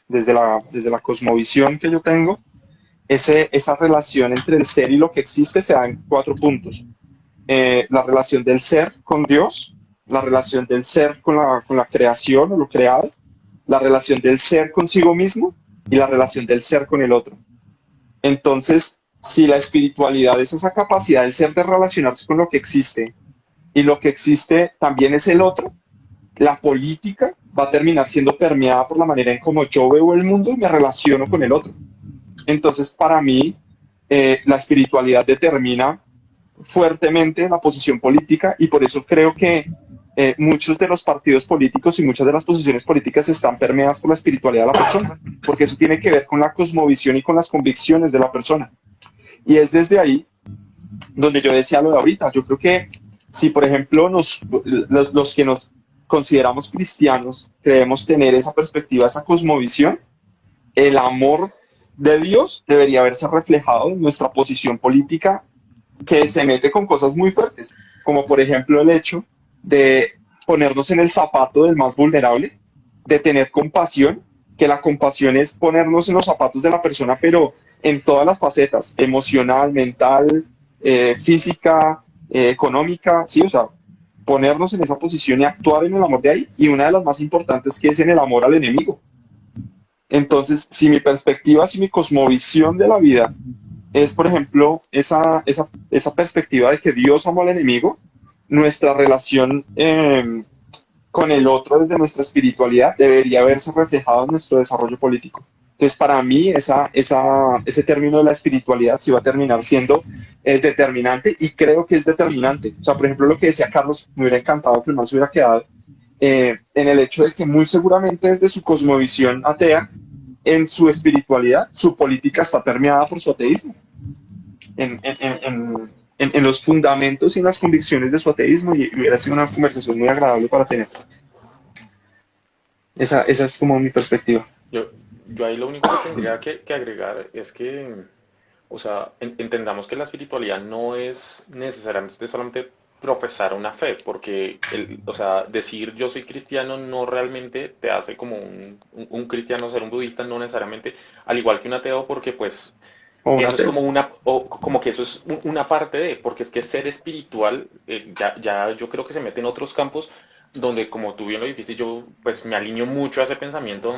[SPEAKER 1] Desde la cosmovisión que yo tengo, esa relación entre el ser y lo que existe se da en 4 puntos. La relación del ser con Dios, la relación del ser con la creación o lo creado, la relación del ser consigo mismo y la relación del ser con el otro. Entonces, si la espiritualidad es esa capacidad del ser de relacionarse con lo que existe y lo que existe también es el otro, la política va a terminar siendo permeada por la manera en cómo yo veo el mundo y me relaciono con el otro. Entonces, para mí, la espiritualidad determina fuertemente la posición política y por eso creo que muchos de los partidos políticos y muchas de las posiciones políticas están permeadas por la espiritualidad de la persona, porque eso tiene que ver con la cosmovisión y con las convicciones de la persona. Y es desde ahí donde yo decía lo de ahorita. Yo creo que si, por ejemplo, los que nos consideramos cristianos creemos tener esa perspectiva, esa cosmovisión, el amor de Dios debería verse reflejado en nuestra posición política que se mete con cosas muy fuertes, como por ejemplo el hecho de ponernos en el zapato del más vulnerable, de tener compasión, que la compasión es ponernos en los zapatos de la persona, pero en todas las facetas, emocional, mental, física, económica, sí, o sea, ponernos en esa posición y actuar en el amor de ahí, y una de las más importantes que es en el amor al enemigo. Entonces, si mi perspectiva, si mi cosmovisión de la vida es, por ejemplo, esa perspectiva de que Dios ama al enemigo, nuestra relación con el otro desde nuestra espiritualidad debería verse reflejado en nuestro desarrollo político. Entonces, para mí, ese término de la espiritualidad sí va a terminar siendo determinante y creo que es determinante. O sea, por ejemplo, lo que decía Carlos, me hubiera encantado que más hubiera quedado en el hecho de que muy seguramente desde su cosmovisión atea, en su espiritualidad, su política está permeada por su ateísmo, en los fundamentos y en las convicciones de su ateísmo, y hubiera sido una conversación muy agradable para tener. Esa es como mi perspectiva.
[SPEAKER 2] Yo, yo ahí lo único que tendría que agregar es que, o sea, entendamos que la espiritualidad no es necesariamente solamente profesar una fe, porque, o sea, decir yo soy cristiano no realmente te hace como un cristiano, ser un budista no necesariamente, al igual que un ateo, porque pues
[SPEAKER 1] O un
[SPEAKER 2] eso es
[SPEAKER 1] ateo.
[SPEAKER 2] como como que eso es una parte de, porque es que ser espiritual, ya yo creo que se mete en otros campos donde, como tú bien lo dijiste, yo pues me alineo mucho a ese pensamiento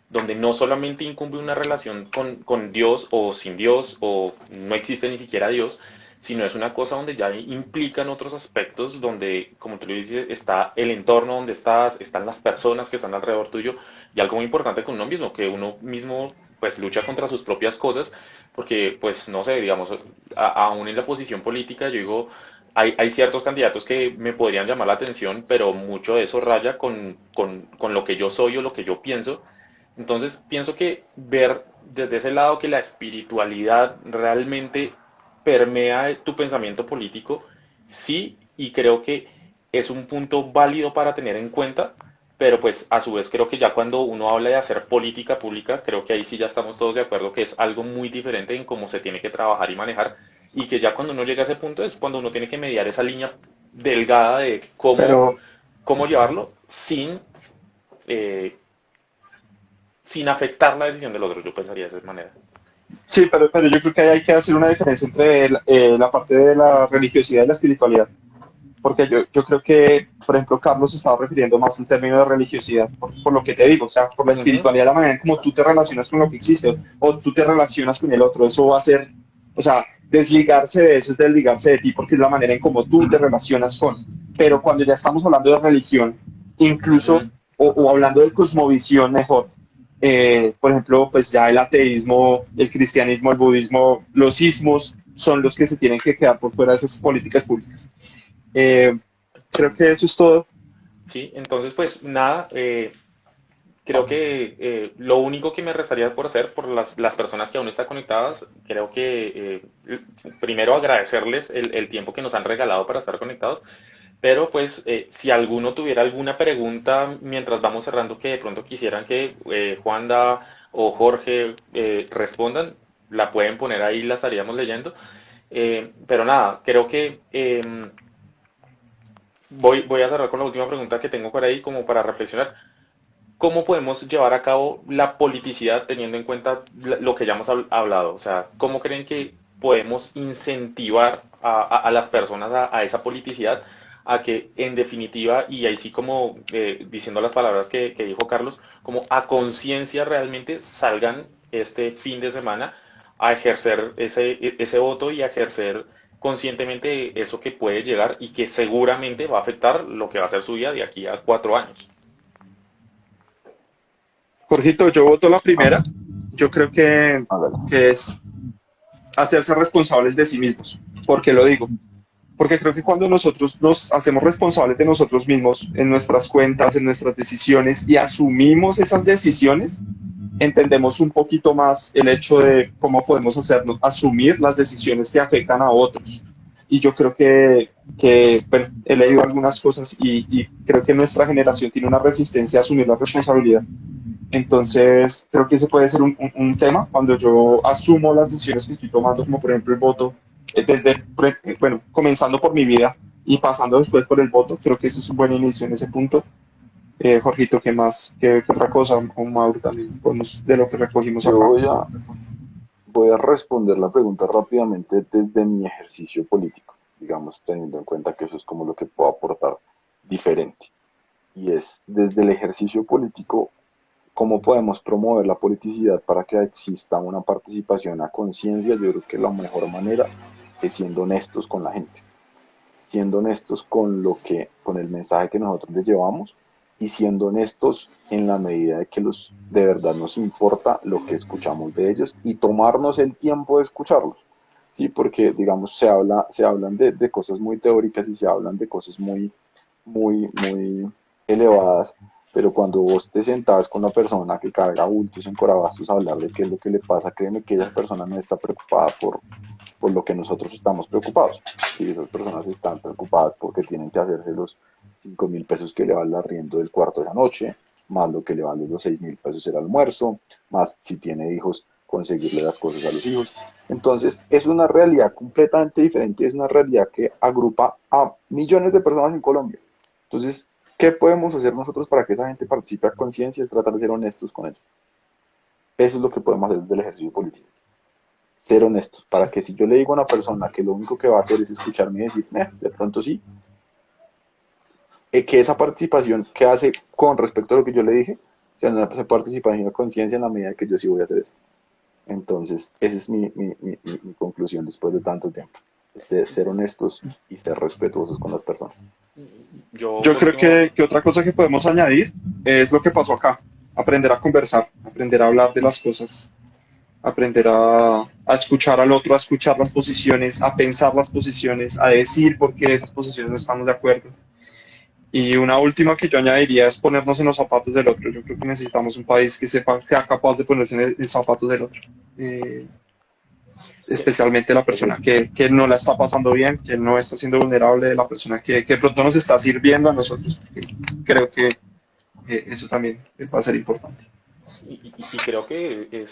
[SPEAKER 2] donde no solamente incumbe una relación con Dios o sin Dios o no existe ni siquiera Dios, sino es una cosa donde ya implican otros aspectos donde, como tú lo dices, está el entorno donde estás, están las personas que están alrededor tuyo y algo muy importante con uno mismo, que uno mismo pues lucha contra sus propias cosas, porque pues no sé, digamos, aún en la posición política yo digo, hay ciertos candidatos que me podrían llamar la atención, pero mucho de eso raya con lo que yo soy o lo que yo pienso. Entonces pienso que ver desde ese lado que la espiritualidad realmente permea tu pensamiento político, sí, y creo que es un punto válido para tener en cuenta, pero pues a su vez creo que ya cuando uno habla de hacer política pública, creo que ahí sí ya estamos todos de acuerdo que es algo muy diferente en cómo se tiene que trabajar y manejar, y que ya cuando uno llega a ese punto es cuando uno tiene que mediar esa línea delgada de
[SPEAKER 1] Pero
[SPEAKER 2] cómo llevarlo eh, sin afectar la decisión del otro, yo pensaría de esa manera.
[SPEAKER 1] sí, pero yo creo que ahí hay que hacer una diferencia entre la parte de la religiosidad y la espiritualidad. Porque yo creo que, por ejemplo, Carlos se estaba refiriendo más en términos de religiosidad, por lo que te digo, o sea, por la
[SPEAKER 2] Ujú.
[SPEAKER 1] espiritualidad, la manera en cómo tú te relacionas con lo que existe, o tú te relacionas con el otro, eso va a ser, o sea, desligarse de eso es desligarse de ti, porque es la manera en cómo tú te relacionas con. Pero cuando ya estamos hablando de religión, incluso,
[SPEAKER 2] Ujú.
[SPEAKER 1] o hablando de cosmovisión mejor, por ejemplo, pues ya el ateísmo, el cristianismo, el budismo, los ismos son los que se tienen que quedar por fuera de esas políticas públicas. Eh, Creo que eso es todo.
[SPEAKER 2] Sí, entonces pues nada, creo que lo único que me restaría por hacer por las personas que aún están conectadas, creo que primero agradecerles el tiempo que nos han regalado para estar conectados, pero pues si alguno tuviera alguna pregunta mientras vamos cerrando que de pronto quisieran que Juanda o Jorge respondan, la pueden poner ahí, la estaríamos leyendo. Pero nada, creo que voy a cerrar con la última pregunta que tengo por ahí como para reflexionar. ¿Cómo podemos llevar a cabo la politicidad teniendo en cuenta lo que ya hemos hablado? O sea, ¿cómo creen que podemos incentivar a las personas a esa politicidad? A que en definitiva, y ahí sí como diciendo las palabras que dijo Carlos, como a conciencia realmente salgan este fin de semana a ejercer ese voto y a ejercer conscientemente eso que puede llegar y que seguramente va a afectar lo que va a ser su vida de aquí a 4 años.
[SPEAKER 1] Jorgito, yo voto la primera. Yo creo
[SPEAKER 3] Hágale.
[SPEAKER 1] que es hacerse responsables de sí mismos. ¿Por qué lo digo? Porque creo que cuando nosotros nos hacemos responsables de nosotros mismos en nuestras cuentas, en nuestras decisiones y asumimos esas decisiones, entendemos un poquito más el hecho de cómo podemos hacernos asumir las decisiones que afectan a otros. Y yo creo que bueno, he leído algunas cosas y creo que nuestra generación tiene una resistencia a asumir la responsabilidad. Entonces, creo que ese puede ser un tema cuando yo asumo las decisiones que estoy tomando, como por ejemplo el voto, bueno, comenzando por mi vida y pasando después por el voto, creo que ese es un buen inicio en ese punto. Jorgito, ¿qué más? ¿Qué otra cosa? O Mauro también, podemos, de lo que recogimos
[SPEAKER 3] Yo
[SPEAKER 1] acá.
[SPEAKER 3] voy a responder la pregunta rápidamente desde mi ejercicio político, digamos, teniendo en cuenta que eso es como lo que puedo aportar diferente. Y es desde el ejercicio político, ¿cómo podemos promover la politicidad para que exista una participación a conciencia? Yo creo que la mejor manera es siendo honestos con la gente, siendo honestos con el mensaje que nosotros les llevamos y siendo honestos en la medida de que de verdad nos importa lo que escuchamos de ellos y tomarnos el tiempo de escucharlos. Sí, porque digamos se hablan de cosas muy teóricas y se hablan de cosas muy elevadas, pero cuando vos te sentás con la persona que carga bultos en Corabastos a hablar de qué es lo que le pasa, créeme que esa persona no está preocupada por lo que nosotros estamos preocupados. Si esas personas están preocupadas porque tienen que hacerse los 5.000 pesos que le va el arriendo del cuarto de la noche, más lo que le valen los 6.000 pesos el almuerzo, más si tiene hijos, conseguirle las cosas a los hijos. Entonces, es una realidad completamente diferente, es una realidad que agrupa a millones de personas en Colombia. Entonces, ¿qué podemos hacer nosotros para que esa gente participe a conciencia? Es tratar de ser honestos con ellos. Eso es lo que podemos hacer desde el ejercicio político. Ser honestos, para que si yo le digo a una persona que lo único que va a hacer es escucharme y decir, de pronto sí, que esa participación que hace con respecto a lo que yo le dije, sea una participación de conciencia en la medida que yo sí voy a hacer eso. Entonces, esa es mi conclusión después de tanto tiempo. De ser honestos y ser respetuosos con las personas.
[SPEAKER 2] Yo
[SPEAKER 1] Yo
[SPEAKER 2] lo
[SPEAKER 1] creo
[SPEAKER 2] último,
[SPEAKER 1] que otra cosa que podemos añadir es lo que pasó acá. Aprender a conversar, aprender a hablar de las cosas, aprender a escuchar al otro, a escuchar las posiciones, a pensar las posiciones, a decir por qué esas posiciones no estamos de acuerdo. Y una última que yo añadiría es ponernos en los zapatos del otro. Yo creo que necesitamos un país que sea capaz de ponerse en el zapato del otro. Eh, Especialmente la persona que no la está pasando bien, que no está siendo vulnerable, la persona que de pronto nos está sirviendo a nosotros. Creo que eso también va a ser importante.
[SPEAKER 2] y creo que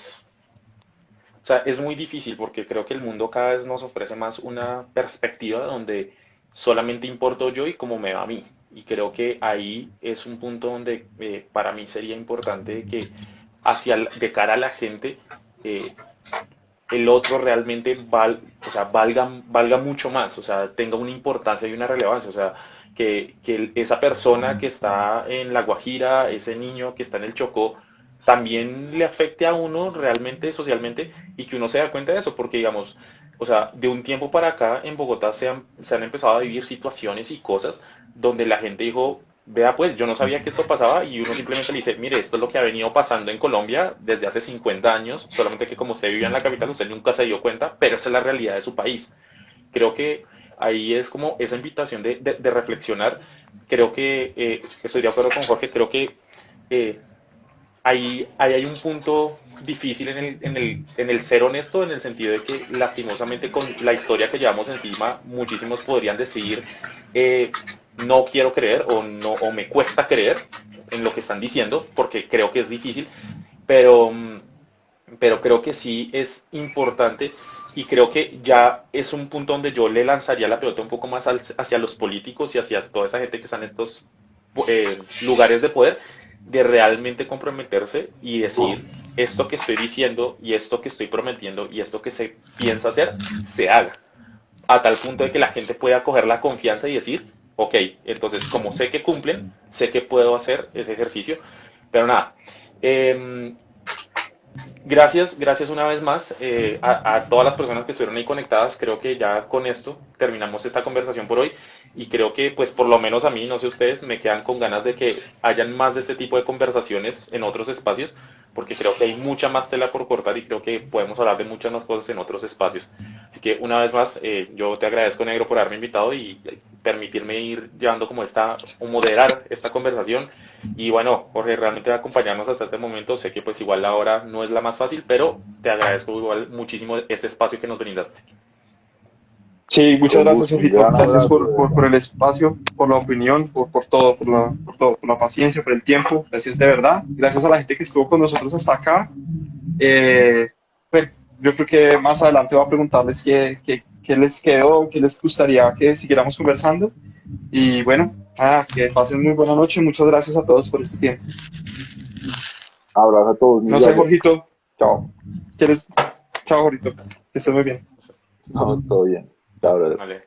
[SPEAKER 2] o sea, es muy difícil porque creo que el mundo cada vez nos ofrece más una perspectiva donde solamente importo yo y cómo me va a mí. Y creo que ahí es un punto donde para mí sería importante que de cara a la gente eh, el otro realmente o sea, valga mucho más, o sea, tenga una importancia y una relevancia, o sea, que esa persona que está en La Guajira, ese niño que está en el Chocó, también le afecte a uno realmente socialmente y que uno se da cuenta de eso, porque digamos, o sea, de un tiempo para acá en Bogotá se han empezado a vivir situaciones y cosas donde la gente dijo, vea pues, yo no sabía que esto pasaba y uno simplemente le dice, mire, esto es lo que ha venido pasando en Colombia desde hace 50 años, solamente que como usted vivía en la capital, usted nunca se dio cuenta, pero esa es la realidad de su país. Creo que ahí es como esa invitación de reflexionar. Creo que estoy de acuerdo con Jorge, creo que eh, ahí hay un punto difícil en el ser honesto, en el sentido de que lastimosamente con la historia que llevamos encima, muchísimos podrían decir no quiero creer o no o me cuesta creer en lo que están diciendo, porque creo que es difícil, pero, pero creo que sí es importante y creo que ya es un punto donde yo le lanzaría la pelota un poco más hacia los políticos y hacia toda esa gente que está en estos lugares de poder, de realmente comprometerse y decir esto que estoy diciendo y esto que estoy prometiendo y esto que se piensa hacer, se haga. A tal punto de que la gente pueda coger la confianza y decir, ok, entonces como sé que cumplen, sé que puedo hacer ese ejercicio, pero nada. Gracias una vez más a todas las personas que estuvieron ahí conectadas. Creo que ya con esto terminamos esta conversación por hoy y creo que pues por lo menos a mí, no sé ustedes, me quedan con ganas de que hayan más de este tipo de conversaciones en otros espacios, porque creo que hay mucha más tela por cortar y creo que podemos hablar de muchas más cosas en otros espacios. Así que una vez más, yo te agradezco, Negro, por haberme invitado y permitirme ir llevando como o moderar esta conversación. Y bueno, Jorge, realmente acompañarnos hasta este momento. Sé que pues igual la hora no es la más fácil, pero te agradezco igual muchísimo este espacio que nos brindaste.
[SPEAKER 1] Sí, muchas
[SPEAKER 3] Con
[SPEAKER 1] gracias,
[SPEAKER 3] gusto, un
[SPEAKER 1] Ojito.
[SPEAKER 3] gran
[SPEAKER 1] Gracias
[SPEAKER 3] abrazo, de
[SPEAKER 1] por
[SPEAKER 3] verdad.
[SPEAKER 1] el espacio, por la opinión, por todo, por la paciencia, por el tiempo. Gracias de verdad. Gracias a la gente que estuvo con nosotros hasta acá. Pues yo creo que más adelante voy a preguntarles qué les quedó, qué les gustaría que siguiéramos conversando. Y bueno, que pasen muy buena noche. Muchas gracias a todos por este tiempo.
[SPEAKER 3] Abrazo a todos, mil
[SPEAKER 1] No sé,
[SPEAKER 3] gracias.
[SPEAKER 1] Jorgito,
[SPEAKER 3] Chao.
[SPEAKER 1] ¿quieres? Chao, Jorgito. Que estés muy bien.
[SPEAKER 3] No, todo bien. Chao, brother.
[SPEAKER 2] Vale.